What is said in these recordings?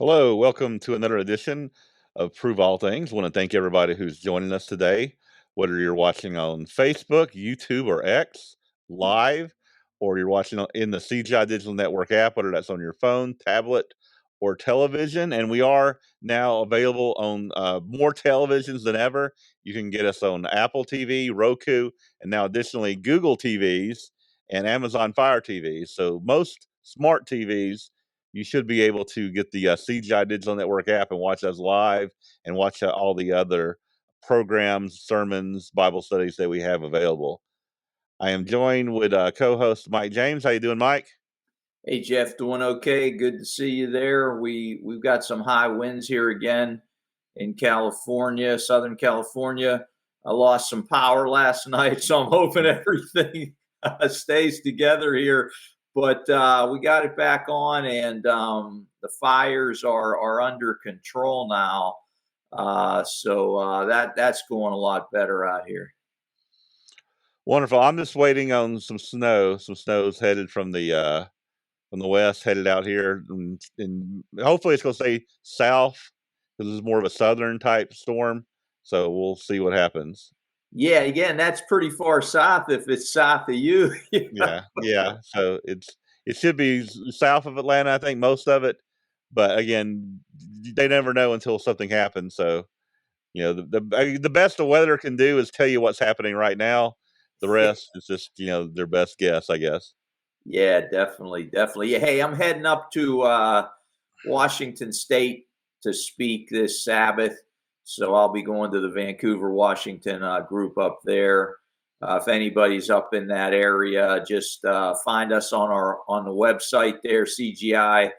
Hello, welcome to another edition of Prove All Things. I want to thank everybody who's joining us today, whether you're watching on Facebook, YouTube, or X live, or you're watching in the CGI Digital Network app, whether that's on your phone, tablet, or television. And we are now available on more televisions than ever. You can get us on Apple TV, Roku, and now additionally Google TVs and Amazon Fire TVs. So most smart TVs, you should be able to get the CGI Digital Network app and watch us live and watch all the other programs, sermons, Bible studies that we have available. I am joined with co-host Mike James. How you doing, Mike? Hey, Jeff, doing okay? Good to see you there. We've got some high winds here again in California, Southern California. I lost some power last night, so I'm hoping everything stays together here. But we got it back on, and the fires are under control now. So that's going a lot better out here. Wonderful. I'm just waiting on some snow. Some snow's headed from the west, headed out here, and hopefully it's going to stay south because it's more of a southern type storm. So we'll see what happens. Yeah, again, that's pretty far south if it's south of you. Yeah. So it should be south of Atlanta, I think, most of it. But again, they never know until something happens. So, the best the weather can do is tell you what's happening right now. The rest is just, their best guess, I guess. Yeah, definitely. Hey, I'm heading up to Washington State to speak this Sabbath. So I'll be going to the Vancouver, Washington group up there. If anybody's up in that area, just find us on the website there, cgi.org.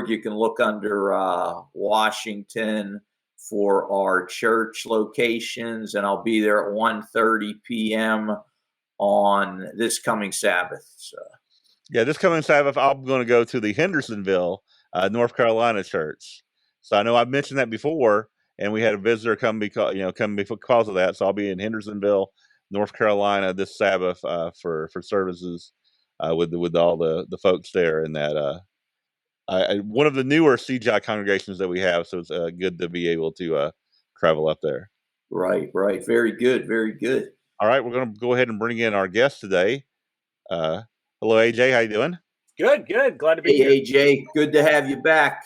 You can look under Washington for our church locations, and I'll be there at 1:30 p.m. on this coming Sabbath. So. Yeah, this coming Sabbath, I'm going to go to the Hendersonville, North Carolina church. So I know I've mentioned that before, and we had a visitor come because of that. So I'll be in Hendersonville, North Carolina this Sabbath for services with all the folks there. And that one of the newer CGI congregations that we have, so it's good to be able to travel up there. Right. Very good. All right, we're going to go ahead and bring in our guest today. Hello, AJ. How you doing? Good. Glad to be here. Hey, AJ, good to have you back.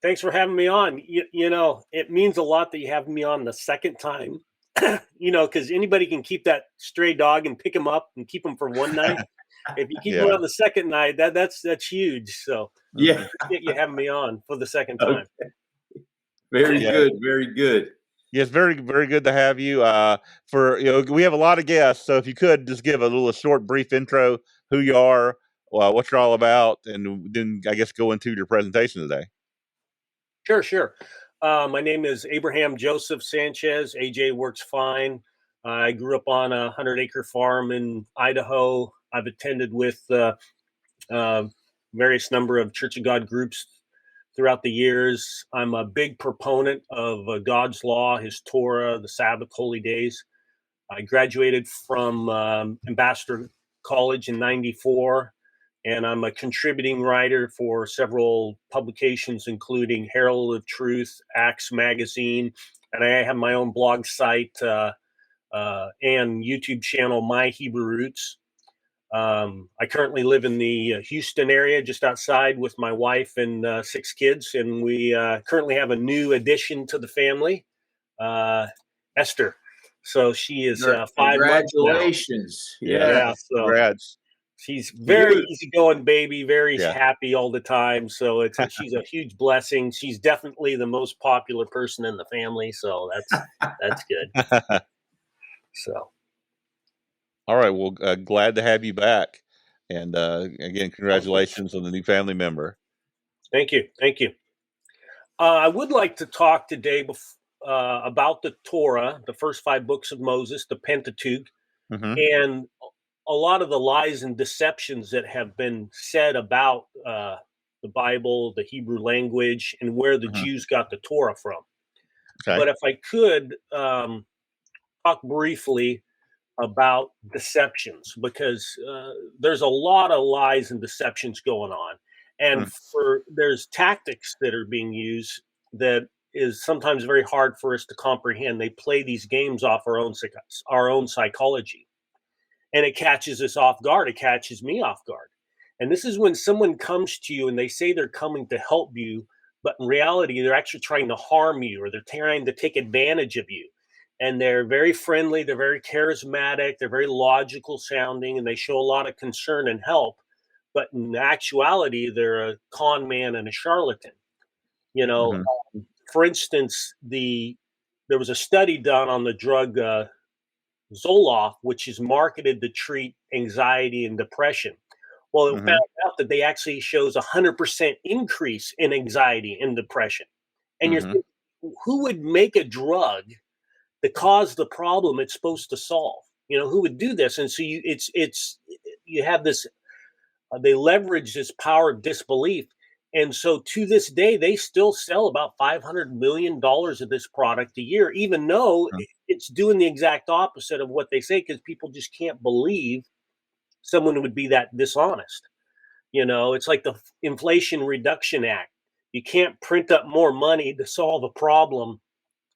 Thanks for having me on. You know, it means a lot that you have me on the second time, because anybody can keep that stray dog and pick him up and keep him for one night. If you keep him on the second night, that's huge. So yeah, you having me on for the second time. Okay. Very good. Yes, very, very good to have you. We have a lot of guests, so if you could just give a short, brief intro, who you are, what you're all about, and then I guess go into your presentation today. Sure. My name is Abraham Joseph Sanchez. AJ works fine. I grew up on a 100-acre farm in Idaho. I've attended with various number of Church of God groups throughout the years. I'm a big proponent of God's law, his Torah, the Sabbath, holy days. I graduated from Ambassador College in '94, and I'm a contributing writer for several publications, including Herald of Truth, Acts Magazine, and I have my own blog site and YouTube channel, My Hebrew Roots. I currently live in the Houston area, just outside, with my wife and 6 kids, and we currently have a new addition to the family, Esther. So she is 5 months now. Congratulations! Yeah. So congrats. She's very easygoing baby, very happy all the time. So she's a huge blessing. She's definitely the most popular person in the family, so that's good. So. All right. Well, glad to have you back. And again, congratulations on the new family member. Thank you. I would like to talk today about the Torah, the first 5 books of Moses, the Pentateuch, and a lot of the lies and deceptions that have been said about the Bible, the Hebrew language, and where the Jews got the Torah from. Okay. But if I could talk briefly about deceptions, because there's a lot of lies and deceptions going on. And there's tactics that are being used that is sometimes very hard for us to comprehend. They play these games off our own psychology, and it catches us off guard. It catches me off guard. And this is when someone comes to you and they say they're coming to help you, but in reality, they're actually trying to harm you, or they're trying to take advantage of you. And they're very friendly, they're very charismatic, they're very logical sounding, and they show a lot of concern and help. But in actuality, they're a con man and a charlatan. You know, for instance, there was a study done on the drug Zoloft, which is marketed to treat anxiety and depression. Well, it found out that they actually shows 100% increase in anxiety and depression. And you're thinking, who would make a drug that cause the problem it's supposed to solve? You know, who would do this? And so you have this. They leverage this power of disbelief. And so to this day, they still sell about $500 million of this product a year, even though it's doing the exact opposite of what they say, because people just can't believe someone would be that dishonest. You know, it's like the Inflation Reduction Act. You can't print up more money to solve a problem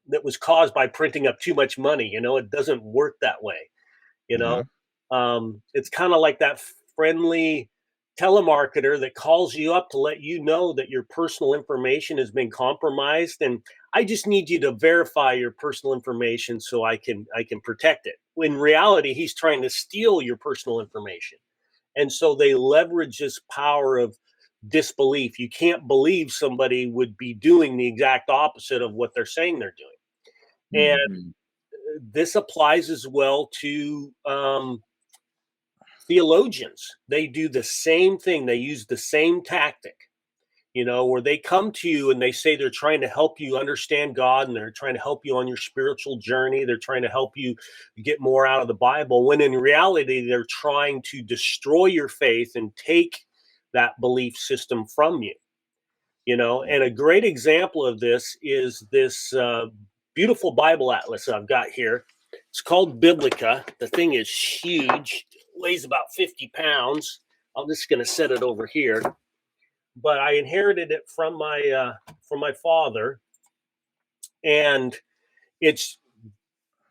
that was caused by printing up too much money. You know, it doesn't work that way. You know, it's kind of like that friendly telemarketer that calls you up to let you know that your personal information has been compromised, and I just need you to verify your personal information so I can protect it. In reality, he's trying to steal your personal information. And so they leverage this power of disbelief. You can't believe somebody would be doing the exact opposite of what they're saying they're doing. And this applies as well to theologians. They do the same thing. They use the same tactic, you know, where they come to you and they say they're trying to help you understand God, and they're trying to help you on your spiritual journey. They're trying to help you get more out of the Bible, when in reality, they're trying to destroy your faith and take that belief system from you, you know. And a great example of this is this beautiful Bible atlas I've got here. It's called Biblica. The thing is huge. Weighs about 50 pounds. I'm just going to set it over here. But I inherited it from my father, and it's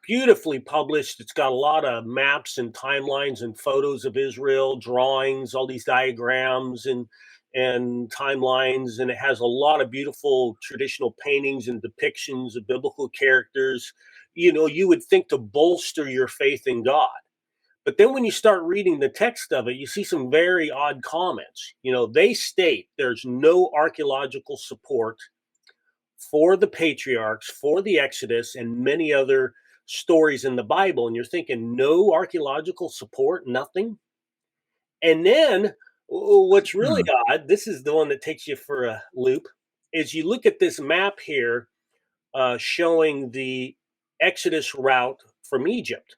beautifully published. It's got a lot of maps and timelines and photos of Israel, drawings, all these diagrams and timelines, and it has a lot of beautiful traditional paintings and depictions of biblical characters. You know, you would think to bolster your faith in God. But then when you start reading the text of it, you see some very odd comments. You know, they state there's no archaeological support for the patriarchs, for the Exodus, and many other stories in the Bible. And you're thinking, no archaeological support, nothing? And then what's really odd, this is the one that takes you for a loop, is you look at this map here showing the Exodus route from Egypt.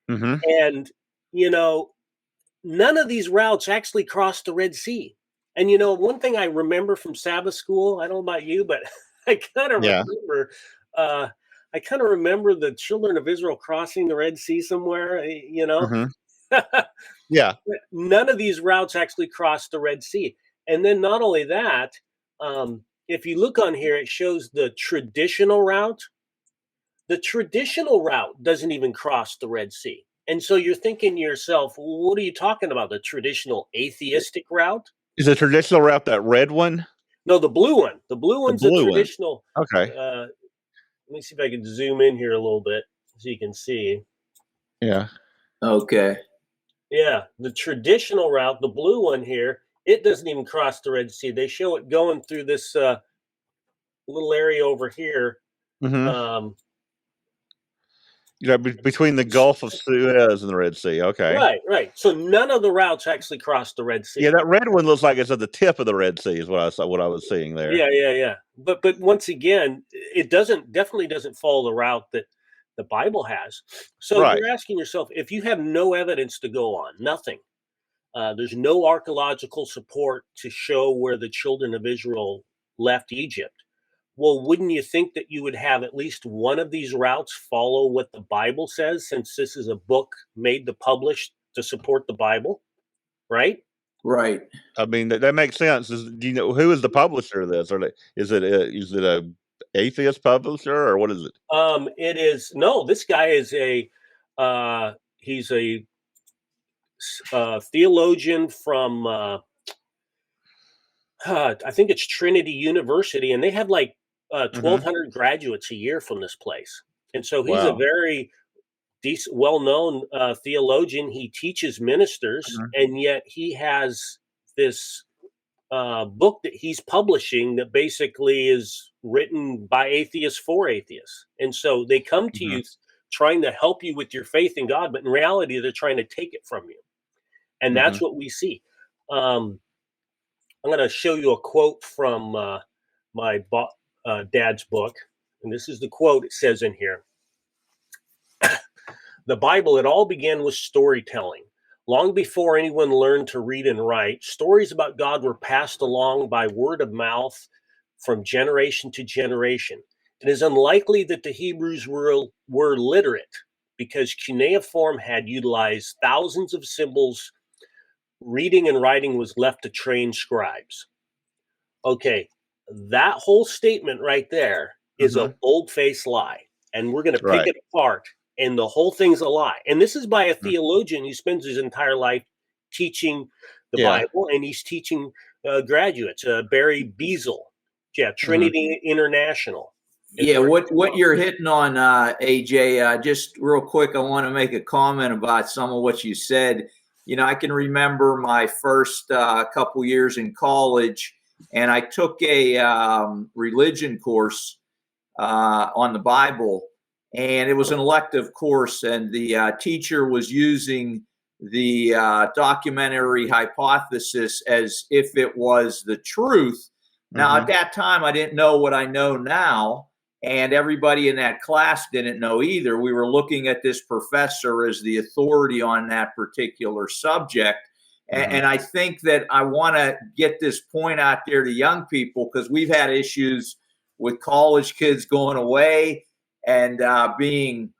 And you know, none of these routes actually crossed the Red Sea. And, you know, one thing I remember from Sabbath school, I don't know about you, but I kind of remember the children of Israel crossing the Red Sea somewhere, you know. Yeah. None of these routes actually crossed the Red Sea. And then not only that, if you look on here, it shows the traditional route. The traditional route doesn't even cross the Red Sea. And so you're thinking to yourself, what are you talking about? The traditional atheistic route? Is the traditional route that red one? No, the blue one. The blue one's the traditional. Okay. Let me see if I can zoom in here a little bit so you can see. Yeah. Okay. Yeah, the traditional route, the blue one here, it doesn't even cross the Red Sea. They show it going through this little area over here. Yeah, between the Gulf of Suez and the Red Sea. Okay. Right. So none of the routes actually cross the Red Sea. Yeah, that red one looks like it's at the tip of the Red Sea, is what I was seeing there. Yeah. But once again, it definitely doesn't follow the route that the Bible has. So you're asking yourself, if you have no evidence to go on, nothing, there's no archaeological support to show where the children of Israel left Egypt. Well, wouldn't you think that you would have at least one of these routes follow what the Bible says, since this is a book made to publish to support the Bible, right? Right. I mean, that makes sense. Do you know who is the publisher of this? Or is it a atheist publisher, or what is it? It is no. This guy is he's a theologian from I think it's Trinity University, and they have like 1,200 graduates a year from this place. And so he's a Wow. very decent, well-known theologian. He teaches ministers, and yet he has this book that he's publishing that basically is written by atheists for atheists. And so they come to you trying to help you with your faith in God, but in reality, they're trying to take it from you. And that's what we see. I'm going to show you a quote from my dad's book. And this is the quote it says in here. The Bible, it all began with storytelling. Long before anyone learned to read and write, stories about God were passed along by word of mouth from generation to generation. It is unlikely that the Hebrews were literate, because cuneiform had utilized thousands of symbols. Reading and writing was left to trained scribes. Okay, that whole statement right there is a bold-faced lie, and we're going to pick it apart. And the whole thing's a lie. And this is by a theologian who spends his entire life teaching the Bible, and he's teaching graduates. Barry Beazle, Trinity International. Yeah, what you're hitting on, AJ, just real quick, I want to make a comment about some of what you said. You know, I can remember my first couple years in college, and I took a religion course on the Bible. And it was an elective course, and the teacher was using the documentary hypothesis as if it was the truth. Now, at that time, I didn't know what I know now, and everybody in that class didn't know either. We were looking at this professor as the authority on that particular subject. And I think that I want to get this point out there to young people, because we've had issues with college kids going away and being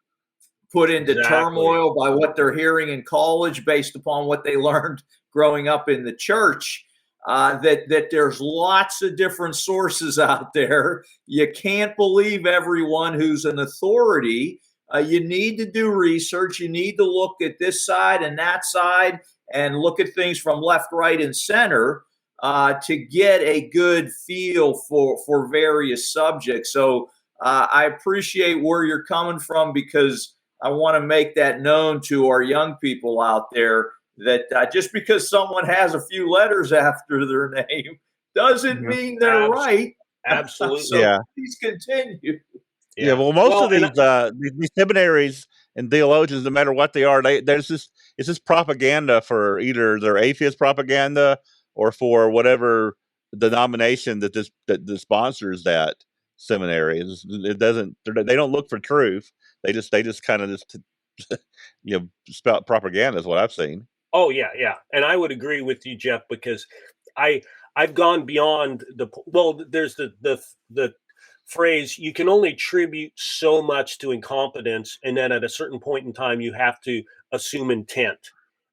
put into turmoil by what they're hearing in college based upon what they learned growing up in the church, that there's lots of different sources out there. You can't believe everyone who's an authority. You need to do research. You need to look at this side and that side and look at things from left, right, and center to get a good feel for various subjects. So I appreciate where you're coming from, because I want to make that known to our young people out there that just because someone has a few letters after their name doesn't mean they're right. Absolutely. So please continue. Yeah, well, most of these seminaries and theologians, no matter what they are, it's just propaganda for either their atheist propaganda or for whatever denomination that sponsors that seminary. They don't look for truth. They just kind of spout propaganda is what I've seen. Oh yeah, and I would agree with you, Jeff, because I've gone beyond there's the phrase, you can only attribute so much to incompetence, and then at a certain point in time you have to assume intent.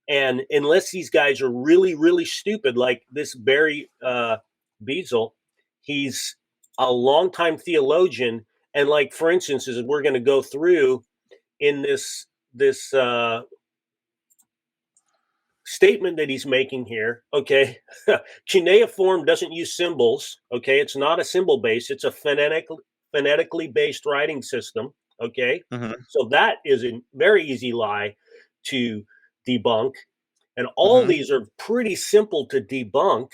And unless these guys are really, really stupid, like this Barry Beazle, he's a longtime theologian, and like, for instance, as we're going to go through in this statement that he's making here, okay, cuneiform doesn't use symbols, okay, it's not a symbol base, it's a phonetically based writing system, okay, so that is a very easy lie to debunk, and all these are pretty simple to debunk,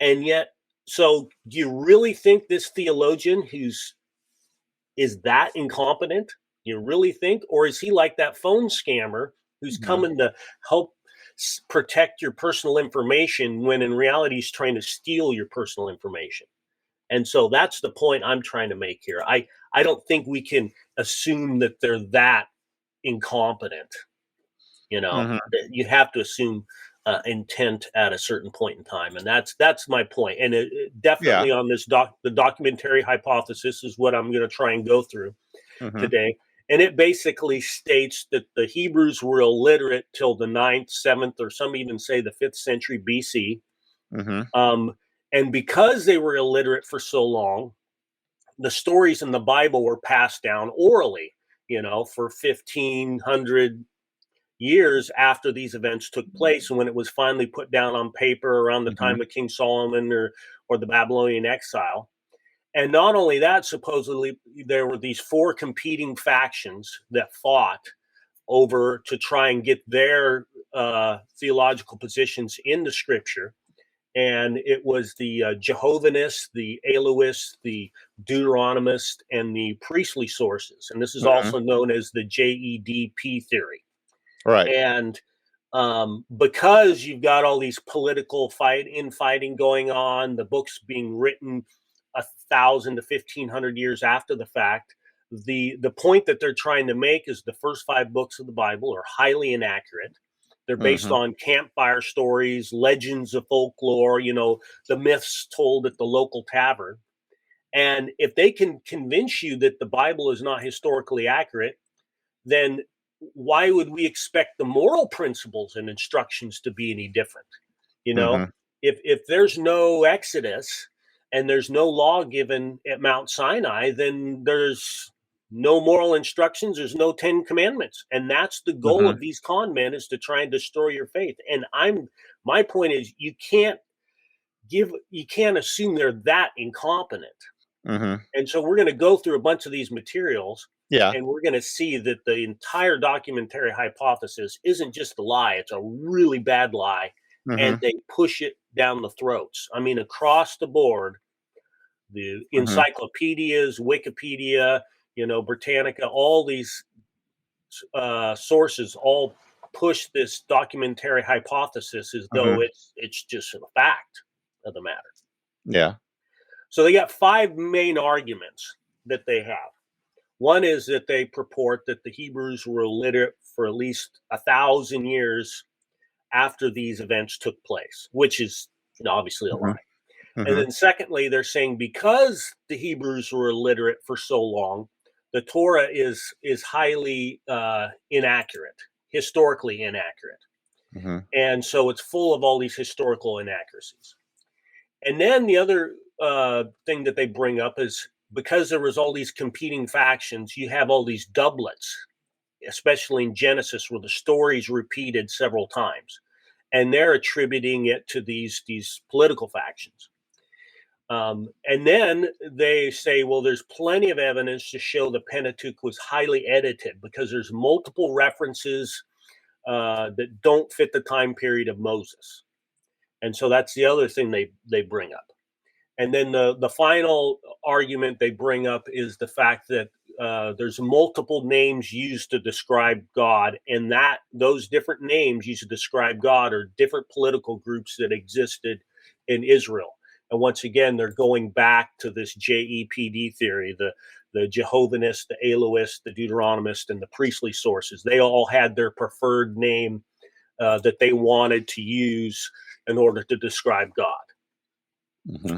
and yet, so do you really think this theologian is that incompetent? You really think? Or is he like that phone scammer who's coming to help protect your personal information when in reality he's trying to steal your personal information? And so that's the point I'm trying to make here. I don't think we can assume that they're that incompetent. You know, you have to assume intent at a certain point in time, and that's my point. And it definitely on this the documentary hypothesis is what I'm going to try and go through today. And it basically states that the Hebrews were illiterate till the 9th, 7th, or some even say the 5th century BC. And because they were illiterate for so long, the stories in the Bible were passed down orally, for 1,500 years after these events took place. And when it was finally put down on paper around the time of King Solomon or the Babylonian exile. And not only that, supposedly there were these 4 competing factions that fought over to try and get their theological positions in the scripture. And it was the Jehovahnists, the Aloists, the Deuteronomists, and the priestly sources. And this is also known as the JEDP theory. Right. And because you've got all these political infighting going on, the books being written 1,000 to 1,500 years after the fact, the point that they're trying to make is the first 5 books of the Bible are highly inaccurate. They're based on campfire stories, legends of folklore, the myths told at the local tavern. And if they can convince you that the Bible is not historically accurate, then why would we expect the moral principles and instructions to be any different? If there's no Exodus and there's no law given at Mount Sinai, then there's no moral instructions, there's no 10 commandments. And that's the goal of these con men, is to try and destroy your faith. And my point is, you can't assume they're that incompetent. And so we're going to go through a bunch of these materials. And we're going to see that the entire documentary hypothesis isn't just a lie, it's a really bad lie. And they push it down the throats. I mean, across the board, the encyclopedias, Wikipedia, Britannica, all these sources all push this documentary hypothesis as though it's just a fact of the matter. Yeah. So they got 5 main arguments that they have. One is that they purport that the Hebrews were illiterate for at least 1,000 years after these events took place, which is obviously a lie. And then secondly, they're saying because the Hebrews were illiterate for so long, the Torah is highly inaccurate, historically inaccurate. And so it's full of all these historical inaccuracies. And then the other thing that they bring up is, because there was all these competing factions, you have all these doublets, especially in Genesis, where the story's repeated several times. And they're attributing it to these political factions. And then they say, well, there's plenty of evidence to show the Pentateuch was highly edited, because there's multiple references that don't fit the time period of Moses. And so that's the other thing they bring up. And then the final argument they bring up is the fact that there's multiple names used to describe God, and that those different names used to describe God are different political groups that existed in Israel. And once again, they're going back to this JEPD theory, the Jehovahnists, the Aloists, the Deuteronomists, and the priestly sources. They all had their preferred name that they wanted to use in order to describe God.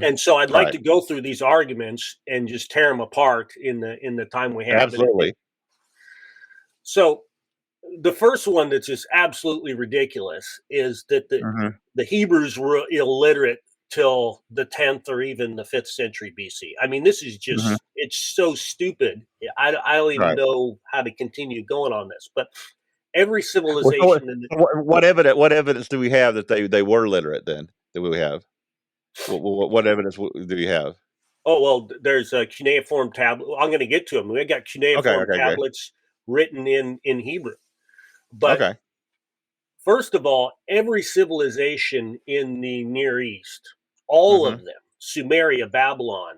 And so I'd like to go through these arguments and just tear them apart in the time we have. Absolutely. So the first one that's just absolutely ridiculous is that the Hebrews were illiterate till the 10th or even the 5th century BC. I mean, this is just, it's so stupid. I don't even know how to continue going on this, but every civilization. What evidence do we have that they were literate then, that we have? What evidence do you have? Oh, well, there's a cuneiform tablet. I'm going to get to them. We got cuneiform tablets written in Hebrew. But first of all, every civilization in the Near East, all of them, Sumeria, Babylon,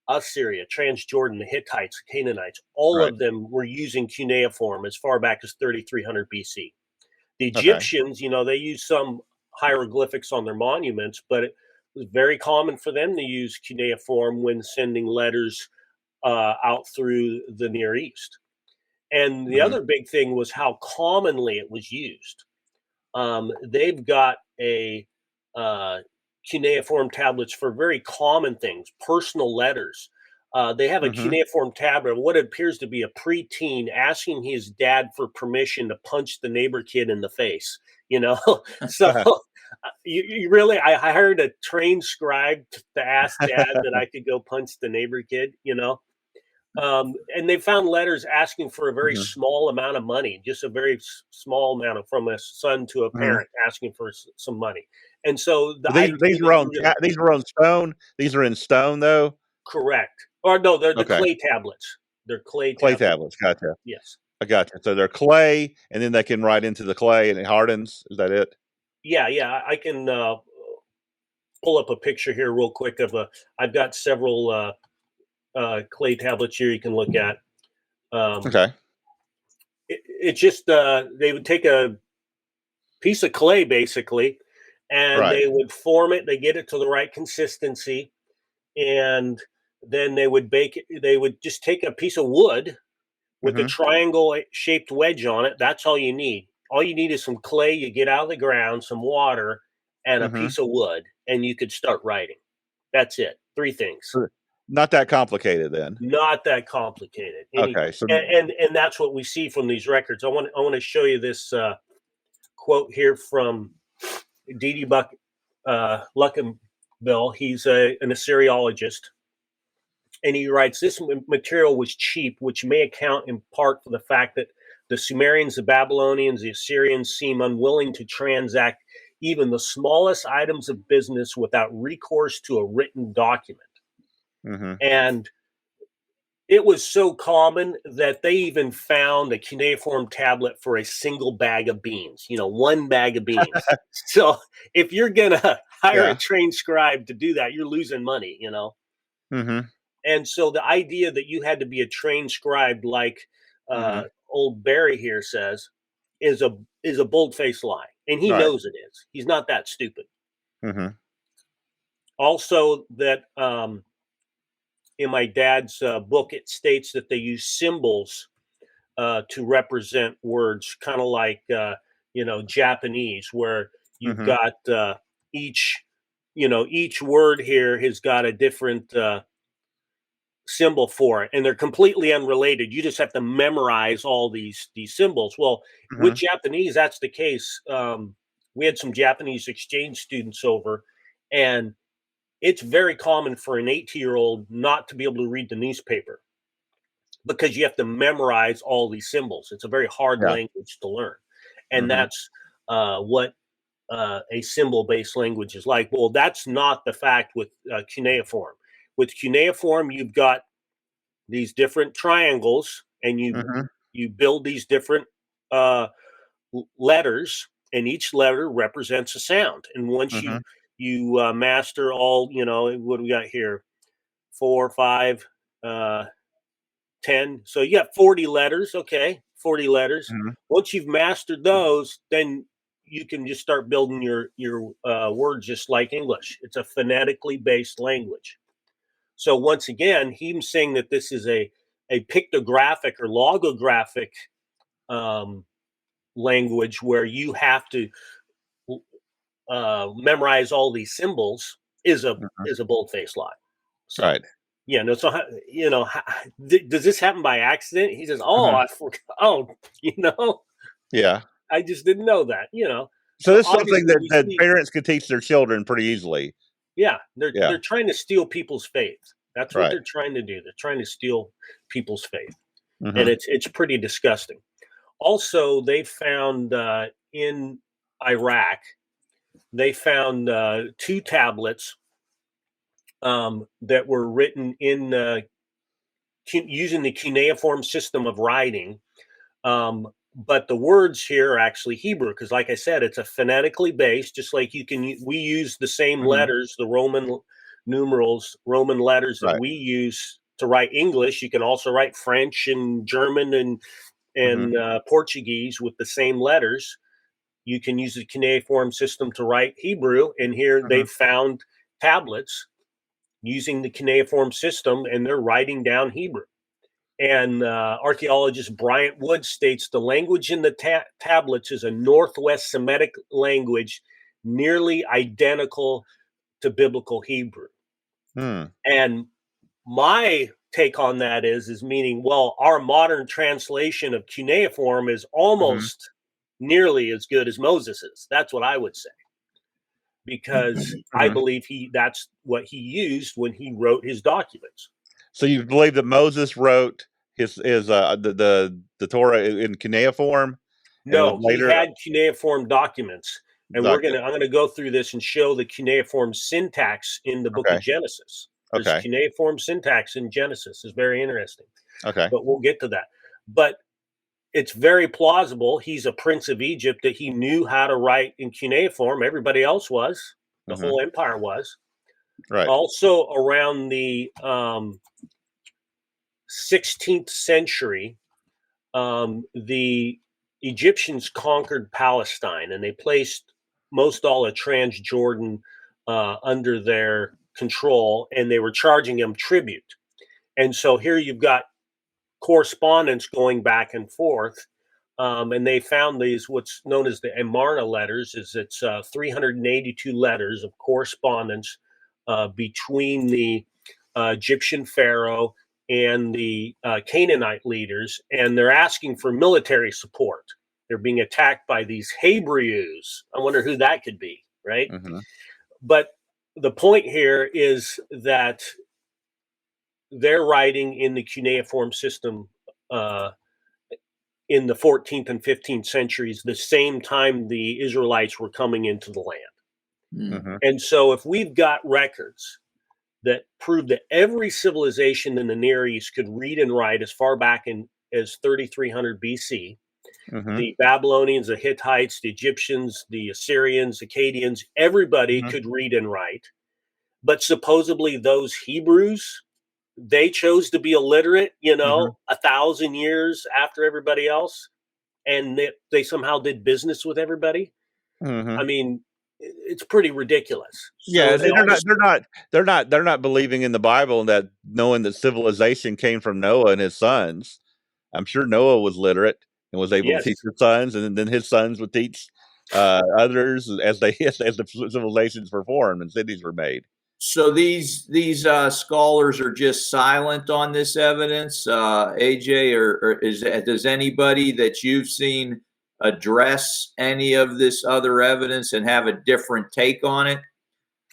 Assyria, Transjordan, the Hittites, the Canaanites, all of them were using cuneiform as far back as 3300 BC. The Egyptians, they used some hieroglyphics on their monuments, but it was very common for them to use cuneiform when sending letters out through the Near East. And the other big thing was how commonly it was used. They've got a cuneiform tablets for very common things, personal letters, They have a Mhm. cuneiform tablet of what appears to be a preteen asking his dad for permission to punch the neighbor kid in the face. So you really, I hired a trained scribe to ask dad that I could go punch the neighbor kid. And they found letters asking for a very Mhm. small amount of money, just a very small amount from a son to a Mhm. parent asking for some money. And so the These idea these that are you on were going to these are on stone. These are in stone, though? correct, or no, they're the Okay. clay tablets. They're clay Clay tablets. tablets, gotcha. Yes. I gotcha. So they're clay, and then they can write into the clay and it hardens. Is that it? Yeah, yeah. I can pull up a picture here real quick of a. I've got several clay tablets here you can look at. Okay. It's just they would take a piece of clay basically, and Right. they would form it. They get it to the right consistency, and then they would bake it. They would just take a piece of wood with a Mhm. triangle shaped wedge on it. That's all you need. All you need is some clay you get out of the ground, some water, and a Mhm. piece of wood, and you could start writing. That's it. Three things. Not that complicated then. Not that complicated. Okay. So And that's what we see from these records. I want to show you this quote here from D.D. Luckenbill. He's an Assyriologist. And he writes, this material was cheap, which may account in part for the fact that the Sumerians, the Babylonians, the Assyrians seem unwilling to transact even the smallest items of business without recourse to a written document. Mhm. And it was so common that they even found a cuneiform tablet for a single bag of beans, one bag of beans. So if you're going to hire a Yeah. trained scribe to do that, you're losing money. Mhm. And so the idea that you had to be a trained scribe, like Mhm. old Barry here says, is a bold-faced lie, and he Right. knows it is. He's not that stupid. Mhm. Also, that in my dad's book, it states that they use symbols to represent words, kind of like Japanese, where you've Mhm. got each word here has got a different symbol for it, and they're completely unrelated. You just have to memorize all these symbols. Well, with Mhm. Japanese, that's the case. We had some Japanese exchange students over, and it's very common for an 18-year-old not to be able to read the newspaper because you have to memorize all these symbols. It's a very hard Yeah. language to learn, and Mhm. that's what a symbol-based language is like. Well, that's not the fact with cuneiform. With cuneiform, you've got these different triangles, and you Mhm. you build these different uh, letters, and each letter represents a sound. And once you Mhm. you master all, what do we got here? 4, 5, 10. So you got 40 letters. Okay, 40 letters. Mhm. Once you've mastered those, then you can just start building your words just like English. It's a phonetically based language. So once again, he's saying that this is a pictographic or logographic um, language where you have to memorize all these symbols Mhm. is a bold faced lie. So Right. yeah, no. So does this happen by accident? He says, "Oh, Mhm. I forgot. Oh, Yeah. I just didn't know that." So So this is something obviously that we that see, parents could teach their children pretty easily. yeah, they're Yeah. they're trying to steal people's faith. That's what Right. they're trying to do. They're trying to steal people's faith, and Mhm. it's pretty disgusting. Also, they found in Iraq, they found two tablets that were written in using the cuneiform system of writing. But the words here are actually Hebrew because, like I said, it's a phonetically based. Just like we use the same Mhm. letters, the Roman numerals, Roman letters that Right. we use to write English. You can also write French and German and Mhm. Portuguese with the same letters. You can use the cuneiform system to write Hebrew, and here Mhm. they've found tablets using the cuneiform system, and they're writing down Hebrew. And archaeologist Bryant Wood states the language in the tablets is a Northwest Semitic language nearly identical to biblical Hebrew. Hmm. And my take on that is meaning, well, our modern translation of cuneiform is almost nearly as good as Moses's. That's what I would say, because I believe that's what he used when he wrote his documents. So you believe that Moses wrote the Torah in cuneiform? No, later he had cuneiform documents, and I'm gonna go through this and show the cuneiform syntax in the book of Genesis. There's cuneiform syntax in Genesis. Is very interesting. Okay. But we'll get to that. But it's very plausible he's a prince of Egypt, that he knew how to write in cuneiform. Everybody else was. The whole empire was. Right. Also around the 16th century, the Egyptians conquered Palestine, and they placed most all of Transjordan under their control, and they were charging them tribute. And so here you've got correspondence going back and forth, and they found these what's known as the Amarna letters. It's 382 letters of correspondence between the Egyptian pharaoh and the Canaanite leaders, and they're asking for military support. They're being attacked by these Hebrews. I wonder who that could be, right? But the point here is that they're writing in the cuneiform system in the 14th and 15th centuries, the same time the Israelites were coming into the land. And so if we've got records that prove that every civilization in the Near East could read and write as far back as 3300 BC, the Babylonians, the Hittites, the Egyptians, the Assyrians, Akkadians, everybody could read and write. But supposedly those Hebrews, they chose to be illiterate, 1,000 years after everybody else, and they somehow did business with everybody. I mean, it's pretty ridiculous. Yeah, they're not believing in the Bible, and that knowing that civilization came from Noah and his sons. I'm sure Noah was literate and was able to teach his sons, and then his sons would teach others as the civilizations were formed and cities were made. So these scholars are just silent on this evidence, AJ, or does anybody that you've seen address any of this other evidence and have a different take on it?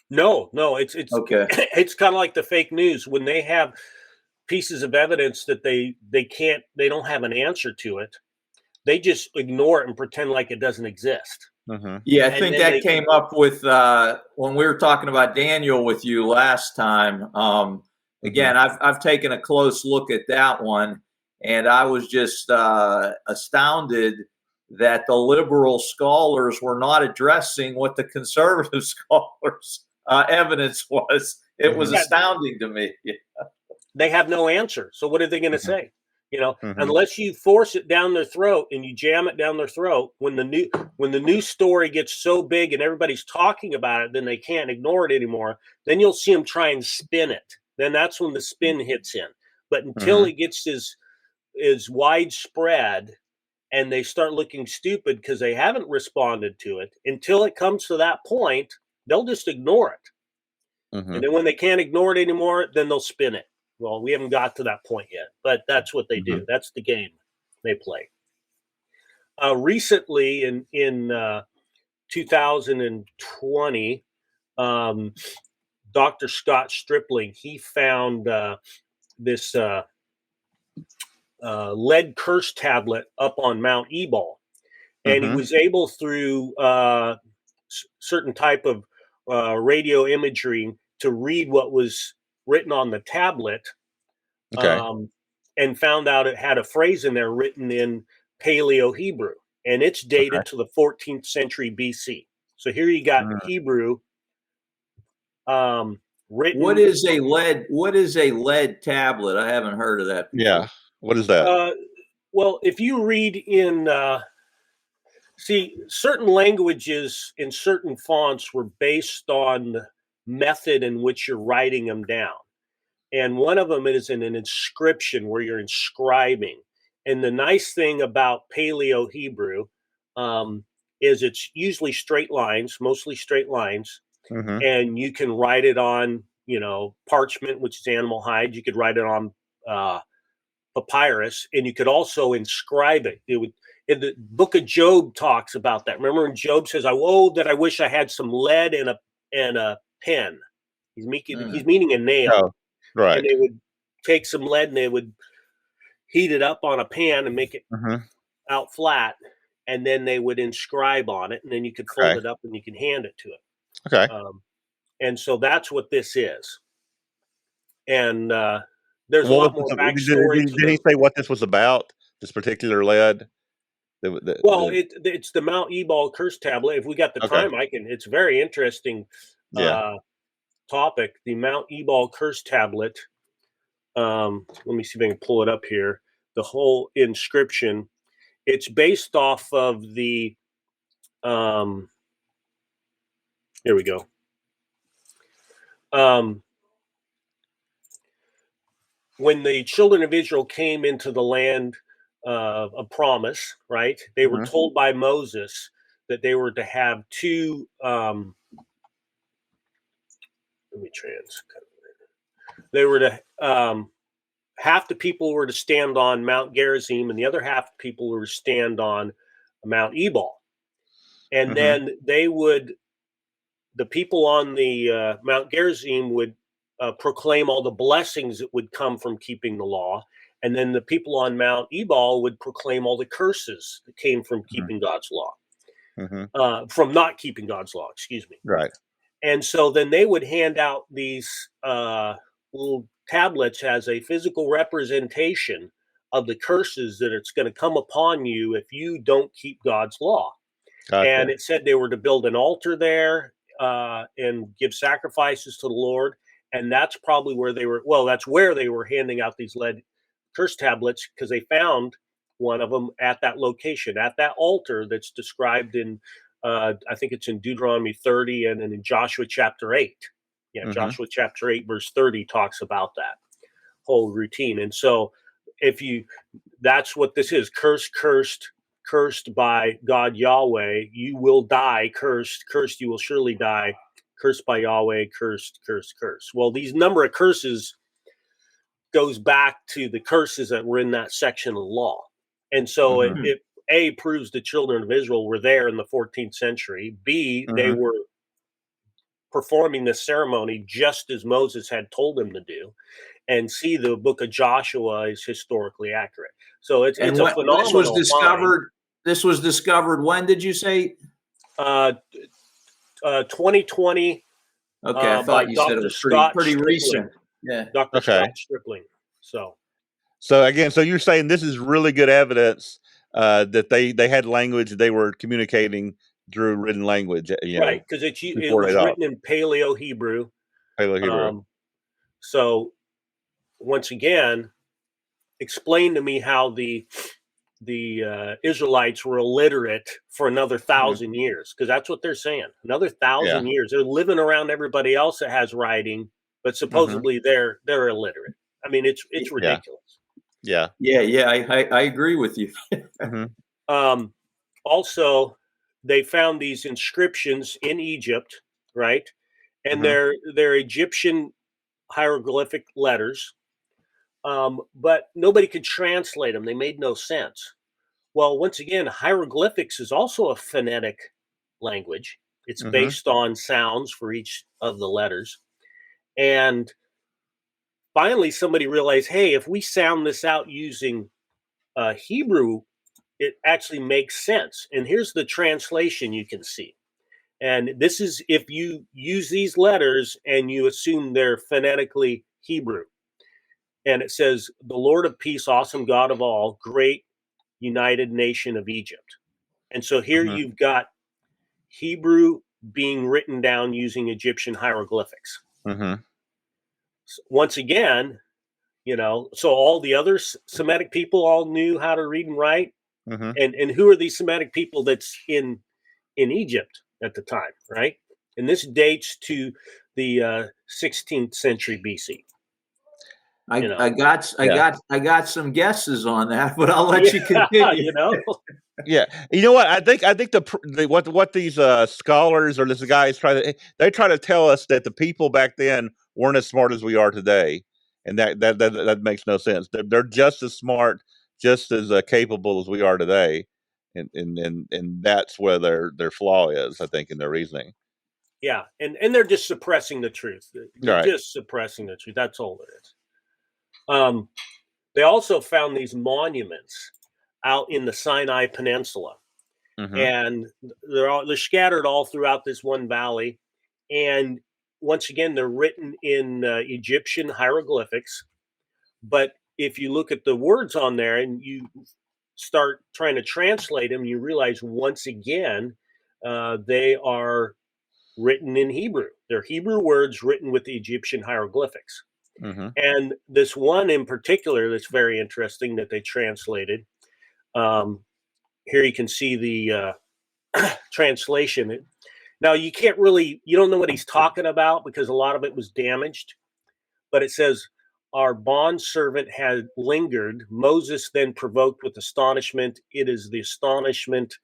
No, it's okay. It's kind of like the fake news when they have pieces of evidence that they don't have an answer to it. They just ignore it and pretend like it doesn't exist. Yeah, I think that came up with when we were talking about Daniel with you last time. Again, I've taken a close look at that one, and I was just astounded that the liberal scholars were not addressing what the conservative scholars' evidence was. It was astounding to me. They have no answer. So what are they going to say? Unless you force it down their throat and you jam it down their throat, when the news story gets so big and everybody's talking about it, then they can't ignore it anymore. Then you'll see them try and spin it. Then that's when the spin hits in. But until it gets as widespread and they start looking stupid because they haven't responded to it, until it comes to that point, they'll just ignore it. And then when they can't ignore it anymore, then they'll spin it. Well, we haven't got to that point yet, but that's what they do. That's the game they play. Recently, in 2020, Dr. Scott Stripling, he found this lead curse tablet up on Mount Ebal, and he was able, through certain type of radio imagery, to read what was written on the tablet, and found out it had a phrase in there written in Paleo Hebrew, and it's dated to the 14th century BC. So here you got Hebrew written. What is a lead tablet? I haven't heard of that before. Yeah, what is that? Well, if you read in certain languages in certain fonts were based on the method in which you're writing them down. And one of them is in an inscription where you're inscribing. And the nice thing about Paleo Hebrew is it's usually straight lines, mostly straight lines. And you can write it on, parchment, which is animal hide. You could write it on papyrus, and you could also inscribe it. It would. In the book of Job talks about that. Remember when Job says, that I wish I had some lead and a pen. He's meaning a nail. Oh, right. And they would take some lead and they would heat it up on a pan and make it out flat, and then they would inscribe on it, and then you could fold it up and you can hand it to it. Okay. And so that's what this is. And there's a lot more backstory. Did he say what this was about, this particular lead? It's the Mount Ebal curse tablet. If we got the time, it's a very interesting topic. The Mount Ebal curse tablet. Let me see if I can pull it up here. The whole inscription. It's based off of the. Here we go. When the children of Israel came into the land of promise, right? They were told by Moses that they were to have two. Let me They were to half the people were to stand on Mount Gerizim, and the other half of people were to stand on Mount Ebal. And then the people on the Mount Gerizim would proclaim all the blessings that would come from keeping the law. And then the people on Mount Ebal would proclaim all the curses that came from keeping God's law, from not keeping God's law, excuse me. Right. And so then they would hand out these little tablets as a physical representation of the curses that it's going to come upon you if you don't keep God's law. Gotcha. And it said they were to build an altar there and give sacrifices to the Lord. And that's probably where they were. Well, that's where they were handing out these lead curse tablets, because they found one of them at that location, at that altar that's described in, I think it's in Deuteronomy 30 and in Joshua chapter 8. Yeah, Joshua chapter 8, verse 30 talks about that whole routine. And so that's what this is. Cursed by God Yahweh, you will die. Cursed, you will surely die. Cursed by Yahweh, cursed. Well, these number of curses goes back to the curses that were in that section of the law. And so it A, proves the children of Israel were there in the 14th century. B, they were performing this ceremony just as Moses had told them to do. And C, the book of Joshua is historically accurate. So it's a phenomenal. This was discovered when, did you say? 2020. Okay, I thought you said it was pretty recent. Yeah, Dr. Scott Stripling. So again, so you're saying this is really good evidence that they had language they were communicating through written language, right? Because it was written in Paleo Hebrew. So once again, explain to me how the Israelites were illiterate for another 1,000 years, because that's what they're saying. Another 1,000 years, they're living around everybody else that has writing, but supposedly they're illiterate. I mean, it's ridiculous. Yeah. I agree with you. Also, they found these inscriptions in Egypt, right? And they're Egyptian hieroglyphic letters, but nobody could translate them. They made no sense. Well, once again, hieroglyphics is also a phonetic language. It's based on sounds for each of the letters. And finally, somebody realized, hey, if we sound this out using Hebrew, it actually makes sense. And here's the translation you can see. And this is if you use these letters and you assume they're phonetically Hebrew. And it says, the Lord of peace, awesome God of all, great united nation of Egypt. And so here you've got Hebrew being written down using Egyptian hieroglyphics. Once again, so all the other Semitic people all knew how to read and write. And who are these Semitic people that's in Egypt at the time, right? And this dates to the 16th century BC. I got some guesses on that, but I'll let you continue. Yeah, you know what? I think what these scholars or these guys try to tell us that the people back then weren't as smart as we are today, and that makes no sense. They're just as smart, just as capable as we are today, and that's where their flaw is, I think, in their reasoning. Yeah, and they're just suppressing the truth. They're Right. just suppressing the truth. That's all it is. They also found these monuments out in the Sinai Peninsula, and they're scattered all throughout this one valley. And once again, they're written in Egyptian hieroglyphics. But if you look at the words on there and you start trying to translate them, you realize once again they are written in Hebrew. They're Hebrew words written with the Egyptian hieroglyphics. And this one in particular that's very interesting that they translated. Here you can see the translation. Now you don't know what he's talking about because a lot of it was damaged, but it says, "Our bond servant had lingered. Moses then provoked with astonishment. It is the astonishment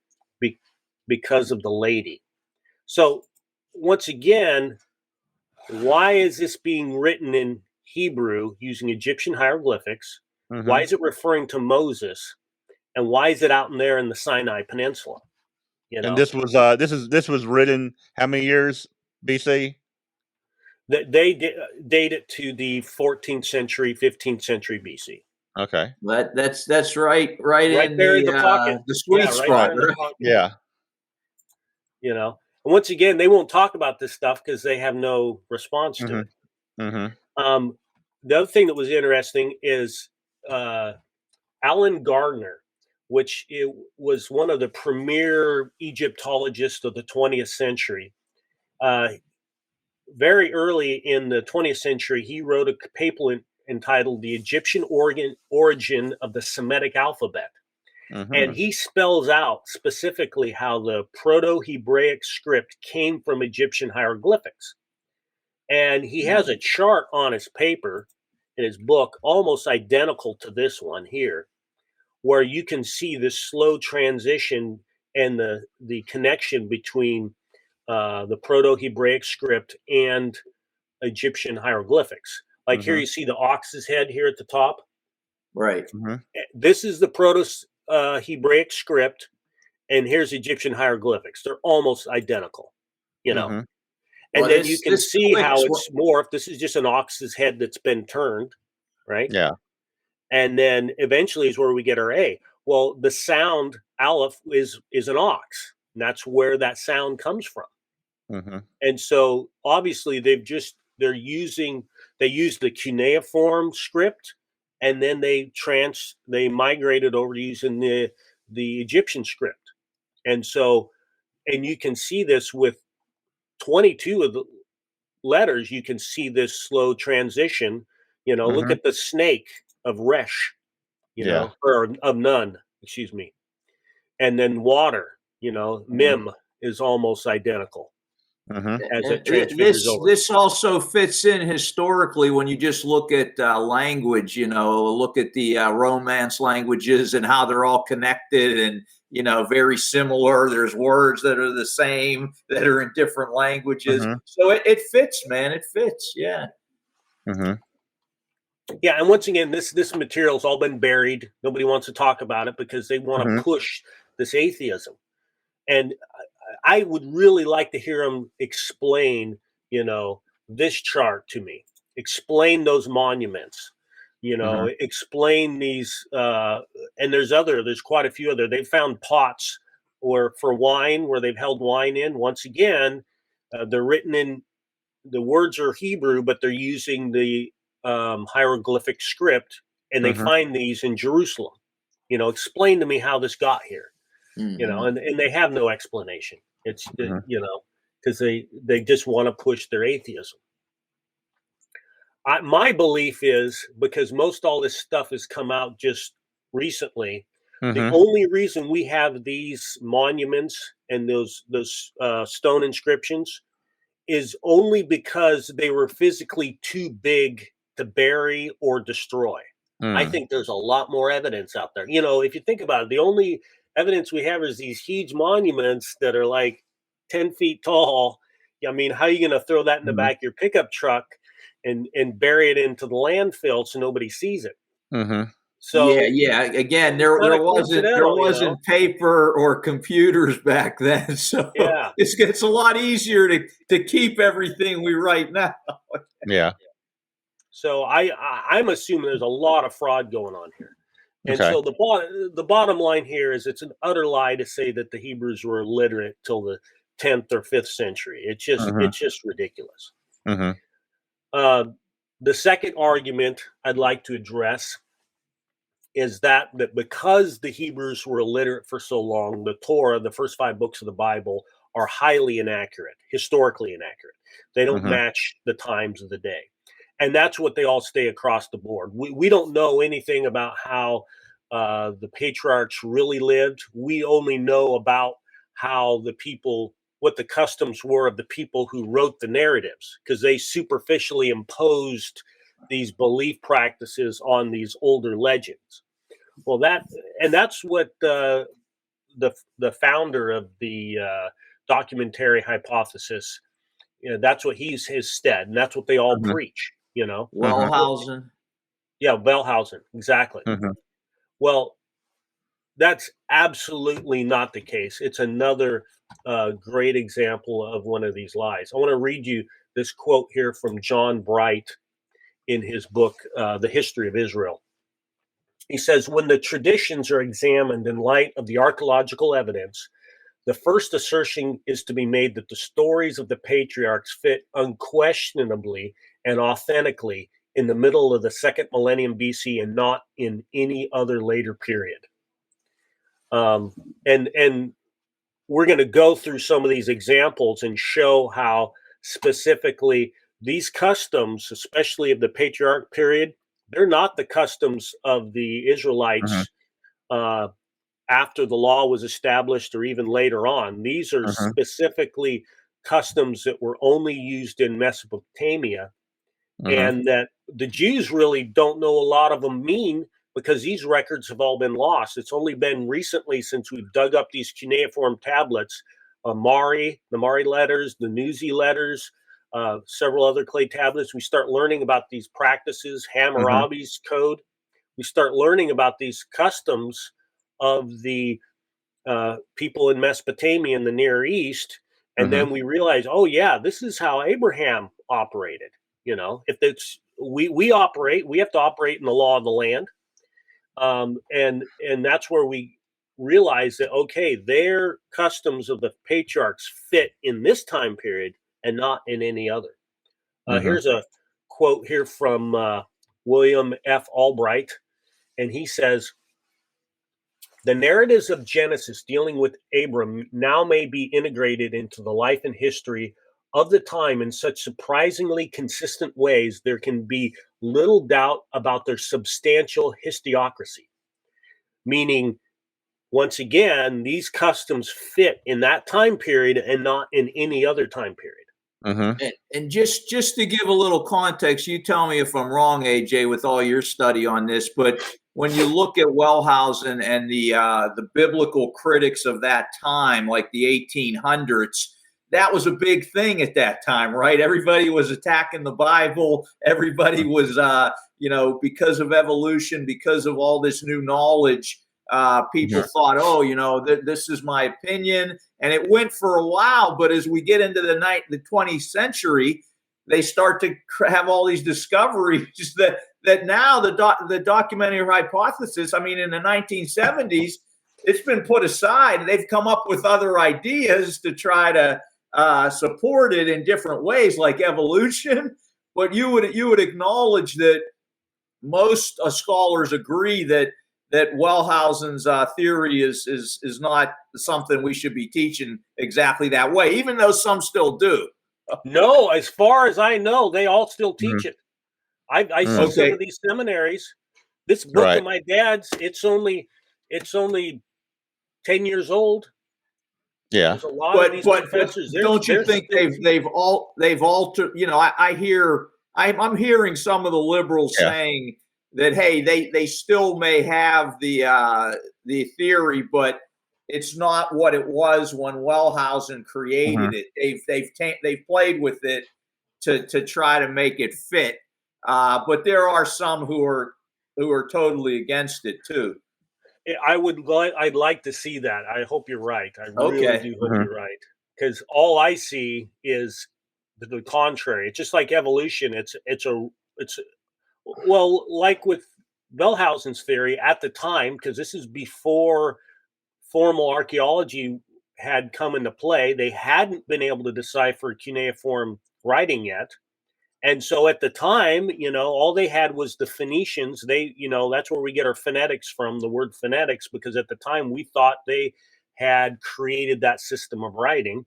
because of the lady." So once again, why is this being written in Hebrew using Egyptian hieroglyphics? Why is it referring to Moses? And why is it out in there in the Sinai Peninsula? You know, and this was written how many years BC? they date it to the 14th century, 15th century BC. Okay, that's right in there in the pocket, the sweet spot. Right? Pocket. Yeah. You know, and once again, they won't talk about this stuff because they have no response to it. The other thing that was interesting is Alan Gardner, which was one of the premier Egyptologists of the 20th century. Very early in the 20th century, he wrote a paper entitled "The Egyptian Origin of the Semitic Alphabet." And he spells out specifically how the Proto-Hebraic script came from Egyptian hieroglyphics. And he has a chart on his paper in his book, almost identical to this one here, where you can see this slow transition and the connection between the Proto-Hebraic script and Egyptian hieroglyphics. Like here you see the ox's head here at the top. Right. This is the Proto-Hebraic script, and here's Egyptian hieroglyphics. They're almost identical, you know. And then you can see how it's morphed. This is just an ox's head that's been turned, right? Yeah. And then eventually is where we get our A. Well, the sound aleph is an ox, and that's where that sound comes from. And so obviously they use the cuneiform script, and then they migrated over to using the Egyptian script. And so, and you can see this with 22 of the letters, you can see this slow transition. You know, look at the snake of Resh, you know, or of Nun, excuse me. And then water, you know, Mim is almost identical. As it transfigures over. This also fits in historically when you just look at language, you know, look at the Romance languages and how they're all connected and, you know, very similar. There's words that are the same that are in different languages. So it fits, man. It fits. Yeah. Yeah. And once again, this material's all been buried. Nobody wants to talk about it because they want to push this atheism. And I would really like to hear him explain, you know, this chart to me. Explain those monuments, you know, explain these. And there's quite a few other. They found pots for wine where they've held wine in. Once again, they're written in, the words are Hebrew, but they're using the hieroglyphic script, and they find these in Jerusalem. You know, explain to me how this got here. You know, and they have no explanation. It's, you know, because they just want to push their atheism. My belief is, because most all this stuff has come out just recently, the only reason we have these monuments and those stone inscriptions is only because they were physically too big to bury or destroy. I think there's a lot more evidence out there. You know, if you think about it, the only evidence we have is these huge monuments that are like 10 feet tall. I mean, how are you going to throw that in the back of your pickup truck, and bury it into the landfill so nobody sees it. Mm-hmm. So yeah. Again, there wasn't paper or computers back then, so yeah, it's a lot easier to keep everything we write now. Yeah. So I'm assuming there's a lot of fraud going on here. And Okay. so the bottom line here is it's an utter lie to say that the Hebrews were illiterate till the 10th or 5th century. It's just ridiculous. Mm-hmm. The second argument I'd like to address is that because the Hebrews were illiterate for so long, the Torah, the first 5 books of the Bible, are highly inaccurate, historically inaccurate. They don't Mm-hmm. match the times of the day. And that's what they all stay across the board. We don't know anything about how the patriarchs really lived. We only know about how what the customs were of the people who wrote the narratives, because they superficially imposed these belief practices on these older legends. Well, that's what the founder of the documentary hypothesis, that's what he's said, and that's what they all Mm-hmm. preach. Wellhausen. Yeah, Wellhausen, exactly. Mm-hmm. Well, that's absolutely not the case. It's another great example of one of these lies. I want to read you this quote here from John Bright in his book, The History of Israel. He says, when the traditions are examined in light of the archaeological evidence, the first assertion is to be made that the stories of the patriarchs fit unquestionably and authentically in the middle of the 2nd millennium BC and not in any other later period. And we're going to go through some of these examples and show how specifically these customs, especially of the patriarch period, they're not the customs of the Israelites after the law was established or even later on. These are Mm-hmm. specifically customs that were only used in Mesopotamia, Mm-hmm. and that the Jews really don't know a lot of them mean, because these records have all been lost. It's only been recently, since we've dug up these cuneiform tablets, the Mari letters, the Nuzi letters, several other clay tablets. We start learning about these practices, Hammurabi's code. We start learning about these customs of the people in Mesopotamia and the Near East. And then we realize, oh yeah, this is how Abraham operated. If it's we have to operate in the law of the land. And that's where we realize that, okay, their customs of the patriarchs fit in this time period and not in any other. Here's a quote here from William F. Albright, and he says, the narratives of Genesis dealing with Abram now may be integrated into the life and history of the time in such surprisingly consistent ways there can be little doubt about their substantial historiography. Meaning, once again, these customs fit in that time period and not in any other time period. And just to give a little context, you tell me if I'm wrong, AJ, with all your study on this, but when you look at Wellhausen and the biblical critics of that time, like the 1800s, that was a big thing at that time, right? Everybody was attacking the Bible. Everybody was, because of evolution, because of all this new knowledge, people thought, oh, this is my opinion. And it went for a while. But as we get into the 20th century, they start to have all these discoveries that now the documentary hypothesis, I mean, in the 1970s, it's been put aside. They've come up with other ideas to try to support it in different ways, like evolution. But you would acknowledge that most scholars agree that Wellhausen's theory is not something we should be teaching exactly that way, even though some still do. No, as far as I know, they all still teach it. I see some of these seminaries. This book of my dad's, it's only 10 years old. Yeah, there's a lot of these professors. Don't you think they've altered? I'm hearing some of the liberals saying that, hey, they still may have the theory, but it's not what it was when Wellhausen created it. They've played with it to try to make it fit. But there are some who are totally against it too. I'd like to see that. I hope you're right. I really do hope you're right, because all I see is the contrary. It's just like evolution. It's well, like with Wellhausen's theory at the time, because this is before formal archaeology had come into play. They hadn't been able to decipher cuneiform writing yet. And so at the time, all they had was the Phoenicians. They, that's where we get our phonetics from, the word phonetics, because at the time we thought they had created that system of writing.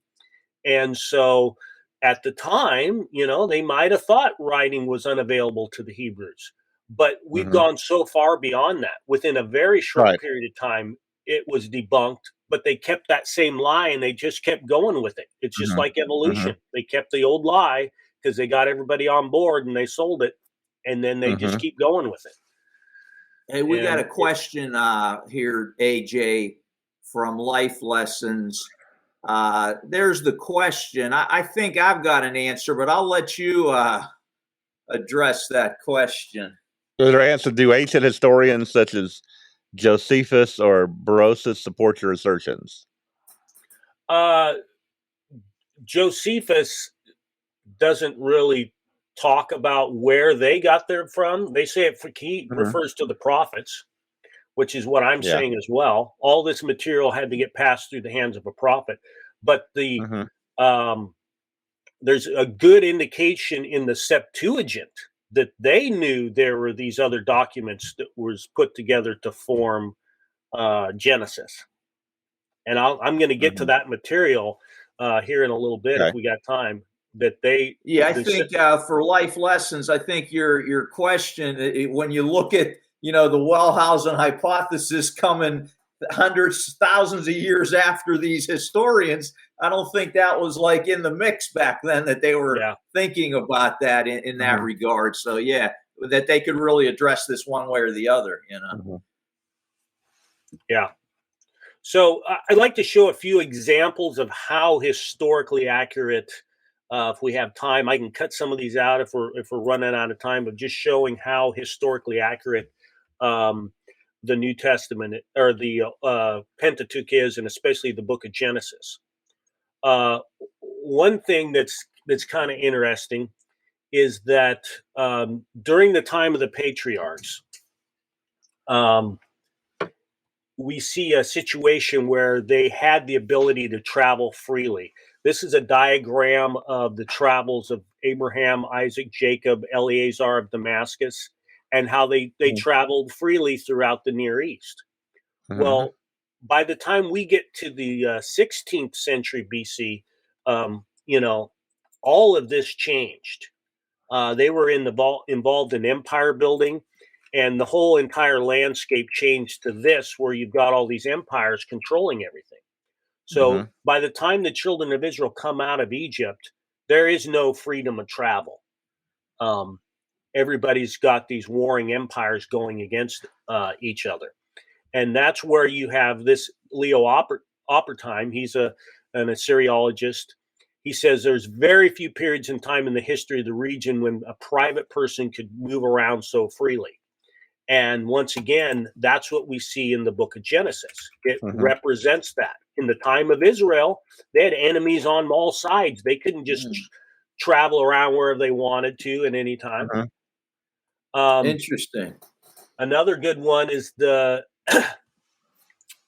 And so at the time, they might have thought writing was unavailable to the Hebrews. But we've gone so far beyond that. Within a very short period of time, it was debunked, but they kept that same lie and they just kept going with it. It's just like evolution. They kept the old lie because they got everybody on board and they sold it, and then they just keep going with it. Hey, we got a question here, AJ, from Life Lessons. There's the question. I think I've got an answer, but I'll let you address that question. Is there an answer? Do ancient historians such as Josephus or Berosus support your assertions? Josephus doesn't really talk about where they got there from. They say he refers to the prophets, which is what I'm saying as well. All this material had to get passed through the hands of a prophet. But there's a good indication in the Septuagint that they knew there were these other documents that was put together to form Genesis. And I'm going to get to that material here in a little bit if we got time. That they I think for Life Lessons, I think your question, when you look at the Wellhausen hypothesis coming hundreds, thousands of years after these historians, I don't think that was like in the mix back then, that they were thinking about that in that regard. So that they could really address this one way or the other, So I'd like to show a few examples of how historically accurate. If we have time, I can cut some of these out if we're running out of time, but just showing how historically accurate the New Testament or the Pentateuch is, and especially the book of Genesis. One thing that's kind of interesting is that during the time of the patriarchs, we see a situation where they had the ability to travel freely. This is a diagram of the travels of Abraham, Isaac, Jacob, Eleazar of Damascus, and how they traveled freely throughout the Near East. Well, by the time we get to the 16th century BC, all of this changed. They were involved in empire building, and the whole entire landscape changed to this, where you've got all these empires controlling everything. So by the time the children of Israel come out of Egypt, there is no freedom of travel. Everybody's got these warring empires going against each other. And that's where you have this Leo Oppertime. He's an Assyriologist. He says there's very few periods in time in the history of the region when a private person could move around so freely. And once again, that's what we see in the book of Genesis. It represents that. In the time of Israel, they had enemies on all sides. They couldn't just travel around wherever they wanted to at any time. Interesting. Another good one is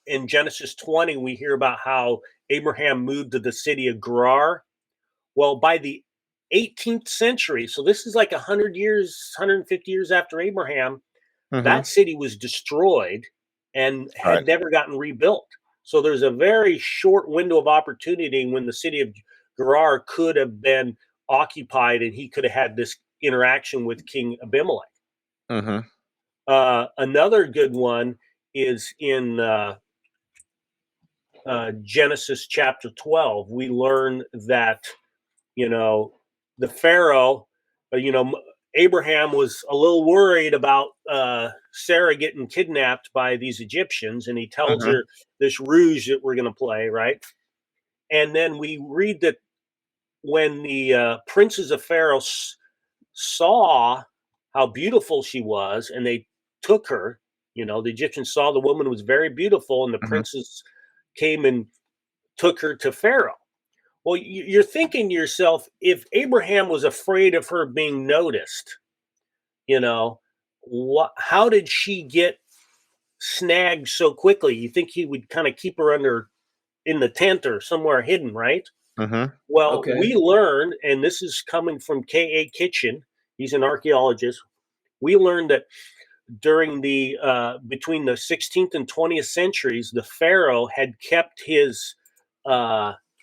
in Genesis 20, we hear about how Abraham moved to the city of Gerar. Well, by the 18th century, so this is like 100 years, 150 years after Abraham, that city was destroyed and had never gotten rebuilt. So there's a very short window of opportunity when the city of Gerar could have been occupied, and he could have had this interaction with King Abimelech. Another good one is in Genesis chapter 12. We learn that, the Pharaoh, Abraham was a little worried about Sarah getting kidnapped by these Egyptians, and he tells her this ruse that we're going to play, right? And then we read that when the princes of Pharaoh saw how beautiful she was, and they took her, the Egyptians saw the woman was very beautiful, and the princes came and took her to Pharaoh. Well, you're thinking to yourself, if Abraham was afraid of her being noticed, how did she get snagged so quickly? You think he would kind of keep her in the tent or somewhere hidden, right? Well, we learned, and this is coming from K.A. Kitchen, he's an archaeologist. We learned that during the between the 16th and 20th centuries, the Pharaoh had kept his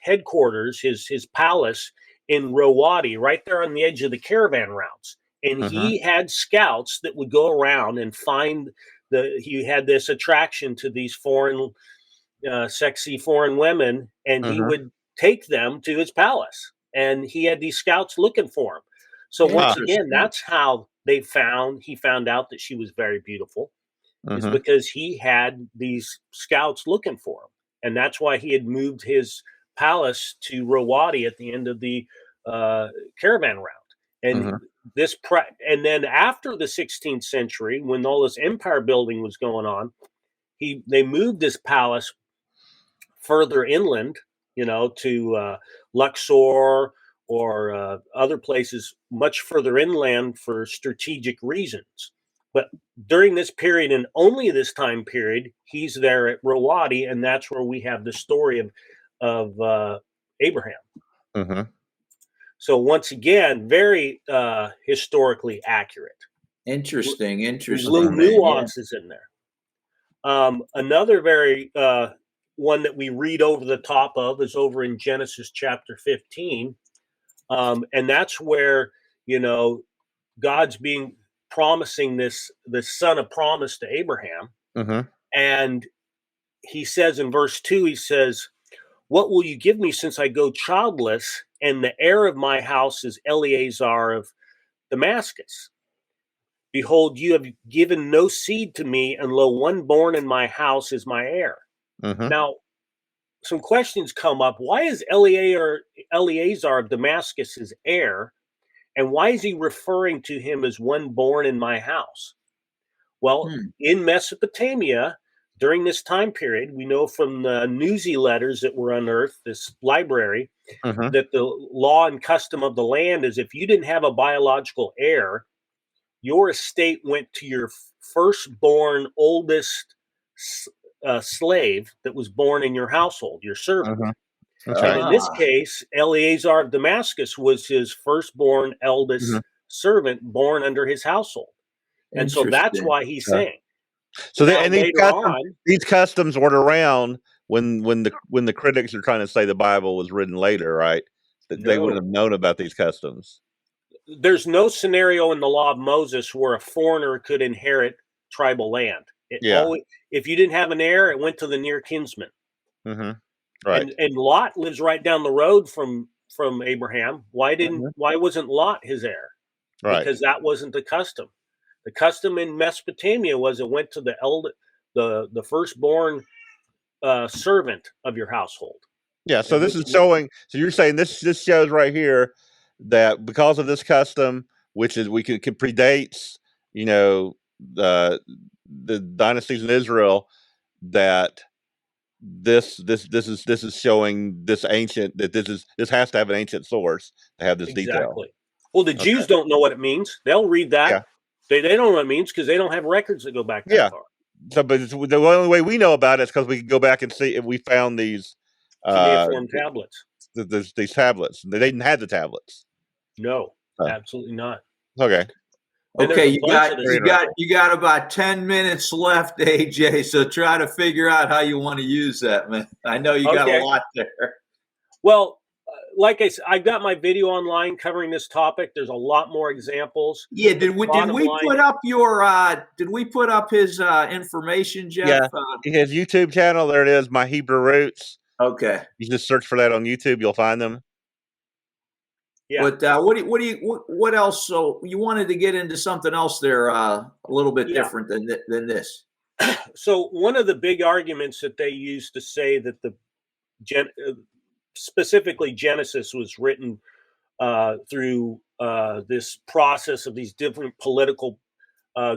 headquarters, his palace in Rawadi, right there on the edge of the caravan routes. And he had scouts that would go around and find he had this attraction to these foreign, sexy foreign women, and he would take them to his palace. And he had these scouts looking for him. So once again, that's how he found out that she was very beautiful, is because he had these scouts looking for him. And that's why he had moved his palace to Rawadi at the end of the caravan route. And and then after the 16th century, when all this empire building was going on, they moved his palace further inland, to Luxor or other places much further inland for strategic reasons. But during this period, and only this time period, he's there at Rawadi, and that's where we have the story of Abraham. So once again, very historically accurate. Interesting. Little nuances in there. Another very one that we read over the top of is over in Genesis chapter 15. And that's where, God's promising this son of promise to Abraham. And he says in verse 2, he says, "What will you give me since I go childless, and the heir of my house is Eleazar of Damascus? Behold, you have given no seed to me, and lo, one born in my house is my heir." Now, some questions come up. Why is Eleazar of Damascus his heir? And why is he referring to him as one born in my house? Well, in Mesopotamia, during this time period, we know from the Newsy letters that were unearthed, this library, that the law and custom of the land is if you didn't have a biological heir, your estate went to your firstborn, oldest slave that was born in your household, your servant. And in this case, Eleazar of Damascus was his firstborn, eldest servant born under his household. And so that's why he's saying. So these customs weren't around when the critics are trying to say the Bible was written later, right? That they wouldn't have known about these customs. There's no scenario in the law of Moses where a foreigner could inherit tribal land. If you didn't have an heir, it went to the near kinsman. Right. And Lot lives right down the road from Abraham. Why wasn't Lot his heir? Right. Because that wasn't the custom. The custom in Mesopotamia was it went to the firstborn servant of your household. Yeah. So this is showing. So you're saying this shows right here that because of this custom, which is predates, the dynasties in Israel, that this is showing this ancient, that this has to have an ancient source to have this detail. Well, the Jews don't know what it means. They'll read that. Yeah. They don't know what it means because they don't have records that go back that far. So, but the only way we know about it is because we can go back and see if we found these cuneiform tablets. These tablets. They didn't have the tablets. No, absolutely not. Okay. Okay, you got about 10 minutes left, AJ. So try to figure out how you want to use that, man. I know you got a lot there. Well, like I said, I've got my video online covering this topic. There's a lot more examples. Yeah, did we put up his information, Jeff? Yeah, his YouTube channel. There it is, My Hebrew Roots. Okay. You just search for that on YouTube. You'll find them. Yeah. But what else? So you wanted to get into something else there, a little bit different than this. So one of the big arguments that they use to say that specifically Genesis was written through this process of these different political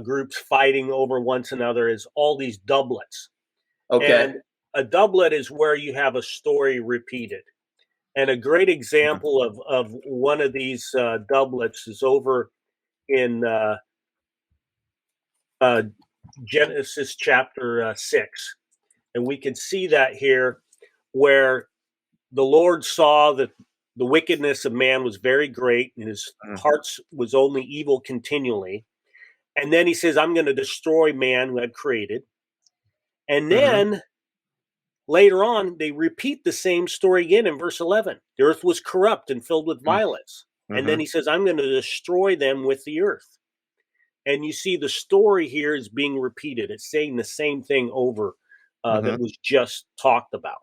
groups fighting over one another is all these doublets. Okay. And a doublet is where you have a story repeated. And a great example of one of these doublets is over in Genesis chapter 6. And we can see that here where the Lord saw that the wickedness of man was very great and his hearts was only evil continually. And then he says, I'm going to destroy man who had created. And then later on, they repeat the same story again in verse 11. The earth was corrupt and filled with violence. And then he says, I'm going to destroy them with the earth. And you see the story here is being repeated. It's saying the same thing over that was just talked about.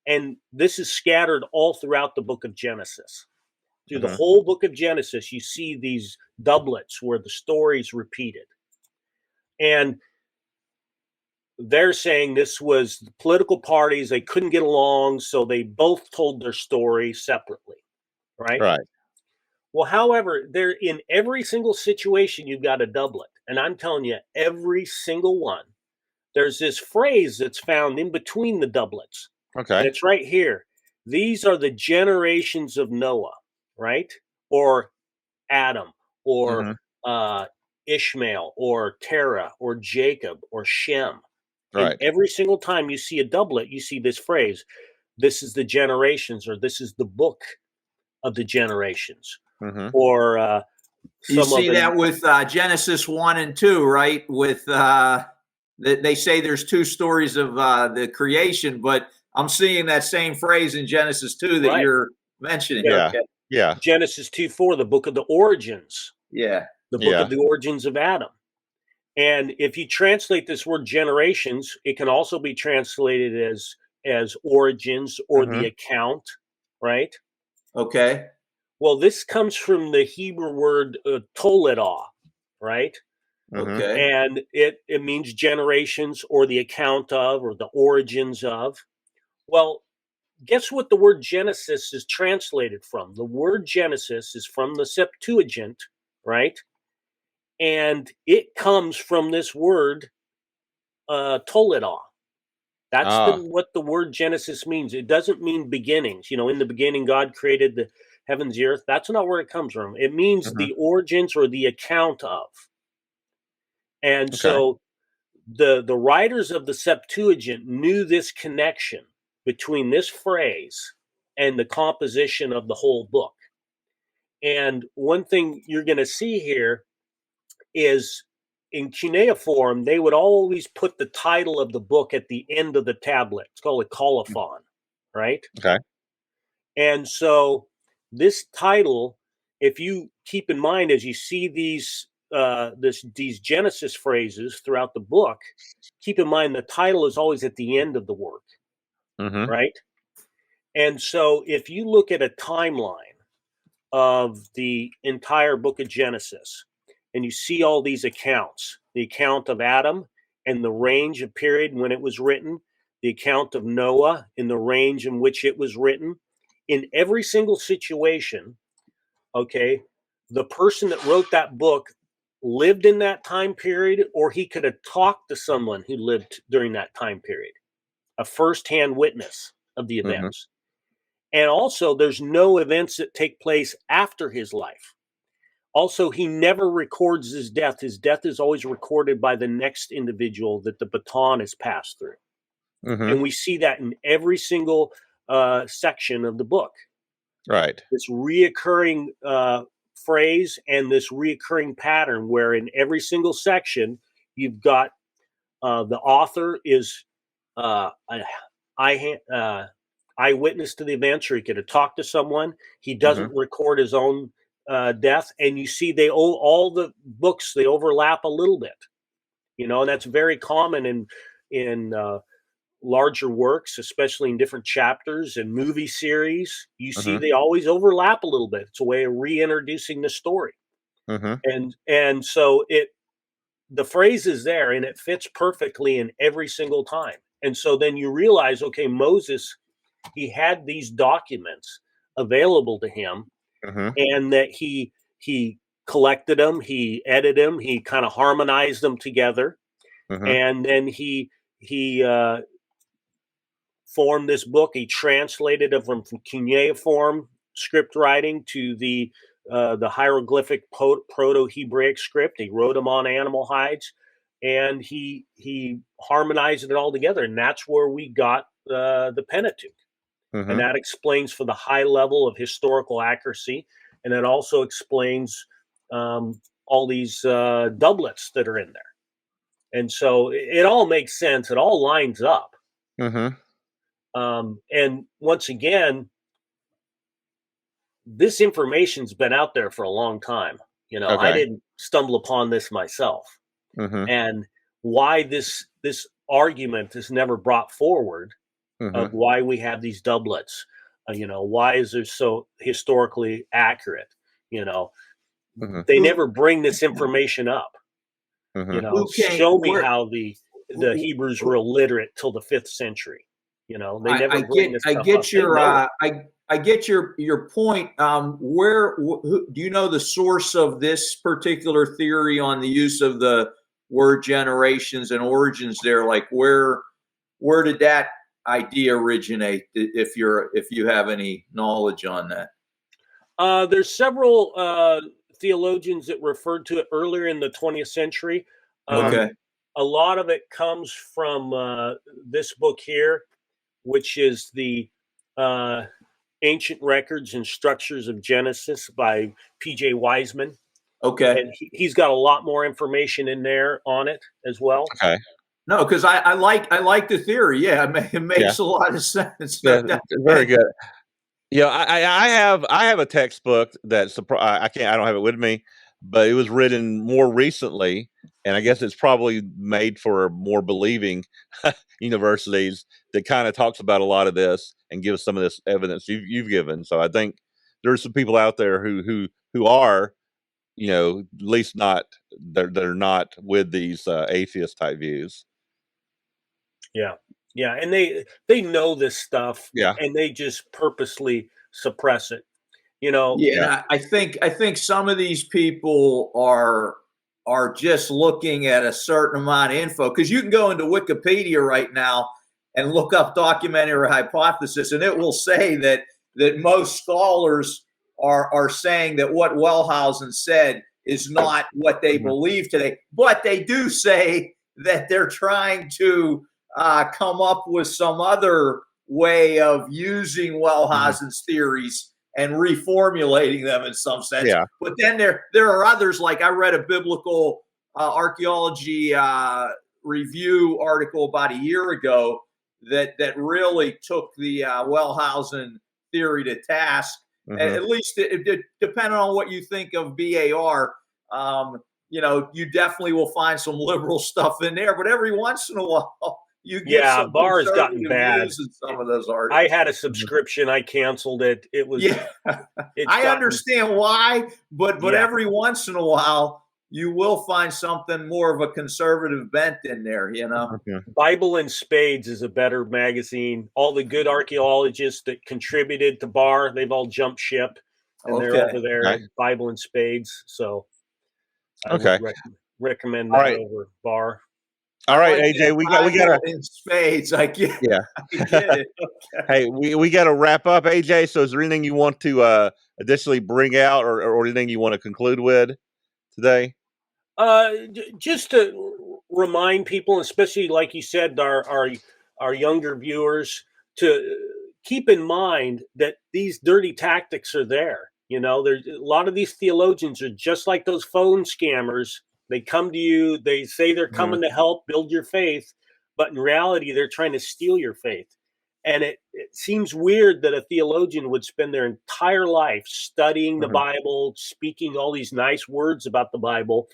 And this is scattered all throughout the book of Genesis. Through the whole book of Genesis, you see these doublets where the story is repeated. And they're saying this was the political parties, they couldn't get along, so they both told their story separately, right? Right. Well, however, there in every single situation, you've got a doublet. And I'm telling you, every single one, there's this phrase that's found in between the doublets. Okay. And it's right here. These are the generations of Noah, right? Or Adam, or Ishmael, or Terah, or Jacob, or Shem. Right. And every single time you see a doublet, you see this phrase. This is the generations, or this is the book of the generations. Or you see that with Genesis 1 and 2, right? With they say there's two stories of the creation, but I'm seeing that same phrase in Genesis 2 that you're mentioning. Yeah. Okay. Yeah. Genesis 2:4, the book of the origins. Yeah. The book of the origins of Adam. And if you translate this word generations, it can also be translated as origins or the account, right? Okay. Well, this comes from the Hebrew word toledah, right? Okay. And it means generations or the account of or the origins of. Well, guess what the word Genesis is translated from? The word Genesis is from the Septuagint, right? And it comes from this word toledah. That's what the word Genesis means. It doesn't mean beginnings. You know, in the beginning, God created the heavens, the earth. That's not where it comes from. It means the origins or the account of. And so the writers of the Septuagint knew this connection between this phrase and the composition of the whole book. And one thing you're going to see here is in cuneiform, they would always put the title of the book at the end of the tablet. It's called a colophon, right? Okay. And so this title, if you keep in mind as you see these Genesis phrases throughout the book, keep in mind the title is always at the end of the work, right? And so if you look at a timeline of the entire book of Genesis, and you see all these accounts, the account of Adam and the range of period when it was written, the account of Noah in the range in which it was written, in every single situation, okay, the person that wrote that book lived in that time period, or he could have talked to someone who lived during that time period, a firsthand witness of the events. And also, there's no events that take place after his life. Also, he never records his death. His death is always recorded by the next individual that the baton is passed through. And we see that in every single section of the book. Right. This reoccurring phrase and this reoccurring pattern where in every single section, you've got the author is eyewitness to the events, or he could have talked to someone. He doesn't record his own death, and you see all the books, they overlap a little bit, you know, and that's very common in larger works, especially in different chapters and movie series. You see they always overlap a little bit. It's a way of reintroducing the story. And so the phrase is there and it fits perfectly in every single time. And so then you realize, okay, Moses, he had these documents available to him and that he collected them, he edited them, he kind of harmonized them together, and then he formed this book. He translated it from cuneiform script writing to the hieroglyphic Proto-Hebraic script. He wrote them on animal hides, and he harmonized it all together, and that's where we got the Pentateuch. And that explains for the high level of historical accuracy, and it also explains all these doublets that are in there. And so it all makes sense. It all lines up. And once again, this information's been out there for a long time. I didn't stumble upon this myself. And why this argument is never brought forward of why we have these doublets. Why is it so historically accurate? They never bring this information up. Show me how the Hebrews were illiterate till the 5th century. They never bring this up. I get your point. Do you know the source of this particular theory on the use of the word generations and origins there? Like where did that idea originate, if you have any knowledge on that? There's several theologians that referred to it earlier in the 20th century. A lot of it comes from this book here, which is the Ancient Records and Structures of Genesis by P.J. Wiseman. And he's got a lot more information in there on it as well. No, because I like the theory. Yeah, it makes a lot of sense. Very good. I have a textbook that I don't have it with me, but it was written more recently, and I guess it's probably made for more believing universities that kind of talks about a lot of this and gives some of this evidence you've given. So I think there's some people out there who are, at least not they're not with these atheist type views. Yeah, and they know this stuff, and they just purposely suppress it. I think some of these people are just looking at a certain amount of info, because you can go into Wikipedia right now and look up documentary hypothesis, and it will say that most scholars are saying that what Wellhausen said is not what they believe today, but they do say that they're trying to come up with some other way of using Wellhausen's theories and reformulating them in some sense. But then there are others, like I read a biblical archaeology review article about a year ago that really took the Wellhausen theory to task. And at least depending on what you think of BAR, you definitely will find some liberal stuff in there, but every once in a while you get some BAR has gotten bad in some of those articles. I had a subscription, I canceled it. It was I understand why, but every once in a while you will find something more of a conservative bent in there, Bible in Spades is a better magazine. All the good archaeologists that contributed to BAR, they've all jumped ship, and they're over there at Bible in Spades. So I would recommend that over BAR. All right, AJ, we got in Spades. I get it. Okay. Hey, we got to wrap up, AJ. So, is there anything you want to additionally bring out, or anything you want to conclude with today? Just to remind people, especially like you said, our younger viewers, to keep in mind that these dirty tactics are there. There's a lot of these theologians are just like those phone scammers. They come to you, they say they're coming to help build your faith, but in reality, they're trying to steal your faith. And it seems weird that a theologian would spend their entire life studying the Bible, speaking all these nice words about the Bible,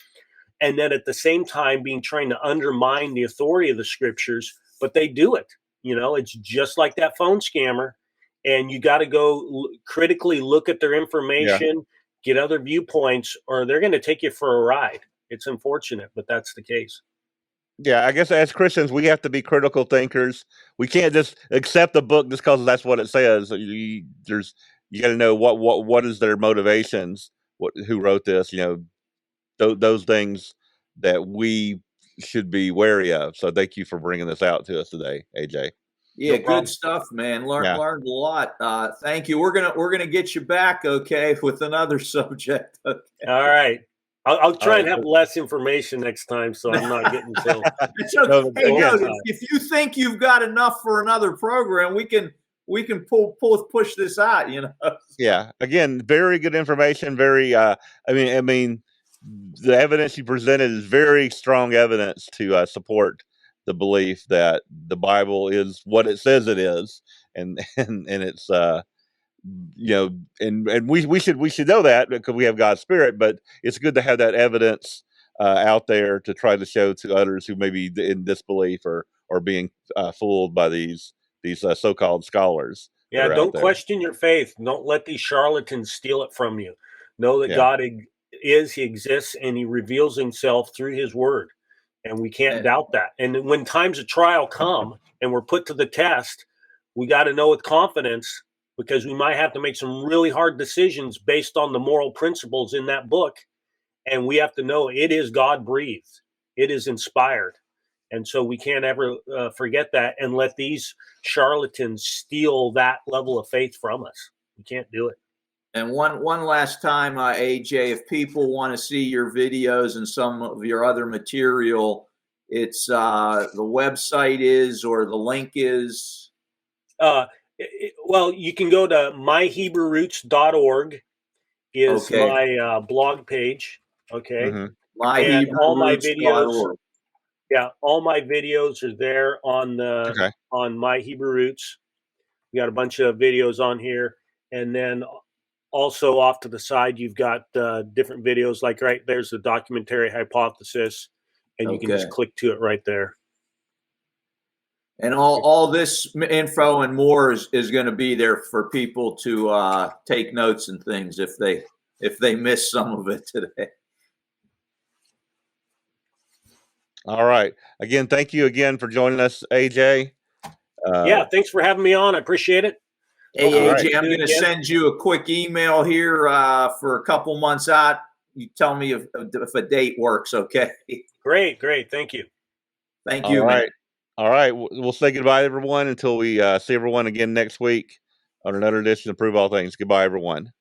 and then at the same time trying to undermine the authority of the scriptures, but they do it. It's just like that phone scammer, and you got to go critically look at their information, get other viewpoints, or they're going to take you for a ride. It's unfortunate, but that's the case. Yeah, I guess as Christians, we have to be critical thinkers. We can't just accept the book just because that's what it says. you got to know what is their motivations, who wrote this, those things that we should be wary of. So thank you for bringing this out to us today, AJ. Yeah, No problem. good stuff, man. Yeah. Learned a lot. Thank you. We're gonna get you back, okay, with another subject. Okay. All right. I'll try All and right. have less information next time, so I'm not getting so. It's okay. Hey, again, no, if you think you've got enough for another program, we can push this out. Yeah. Again, very good information. Very. I mean, the evidence you presented is very strong evidence to support the belief that the Bible is what it says it is, and it's and we should know that because we have God's Spirit. But it's good to have that evidence out there to try to show to others who may be in disbelief or being fooled by these so-called scholars. Yeah, don't question your faith. Don't let these charlatans steal it from you. Know that God He exists, and He reveals Himself through His Word, and we can't doubt that. And when times of trial come and we're put to the test, we got to know with confidence, because we might have to make some really hard decisions based on the moral principles in that book, and we have to know it is God-breathed. It is inspired. And so we can't ever forget that and let these charlatans steal that level of faith from us. We can't do it. And one last time, AJ, if people want to see your videos and some of your other material, it's the website is, or the link is? Well, you can go to myhebrewroots.org is my blog page. Okay. Mm-hmm. All my videos. Yeah, all my videos are there on My Hebrew Roots. We got a bunch of videos on here, and then also off to the side, you've got different videos. Like right there's the documentary hypothesis, and you can just click to it right there. And all this info and more is going to be there for people to take notes and things if they miss some of it today. All right. Again, thank you again for joining us, AJ. Yeah, thanks for having me on. I appreciate it. Hey, AJ, I'm going to send you a quick email here for a couple months out. You tell me if a date works, okay? Great. Thank you. Thank you, All man. right. All right. We'll say goodbye, everyone, until we see everyone again next week on another edition of Prove All Things. Goodbye, everyone.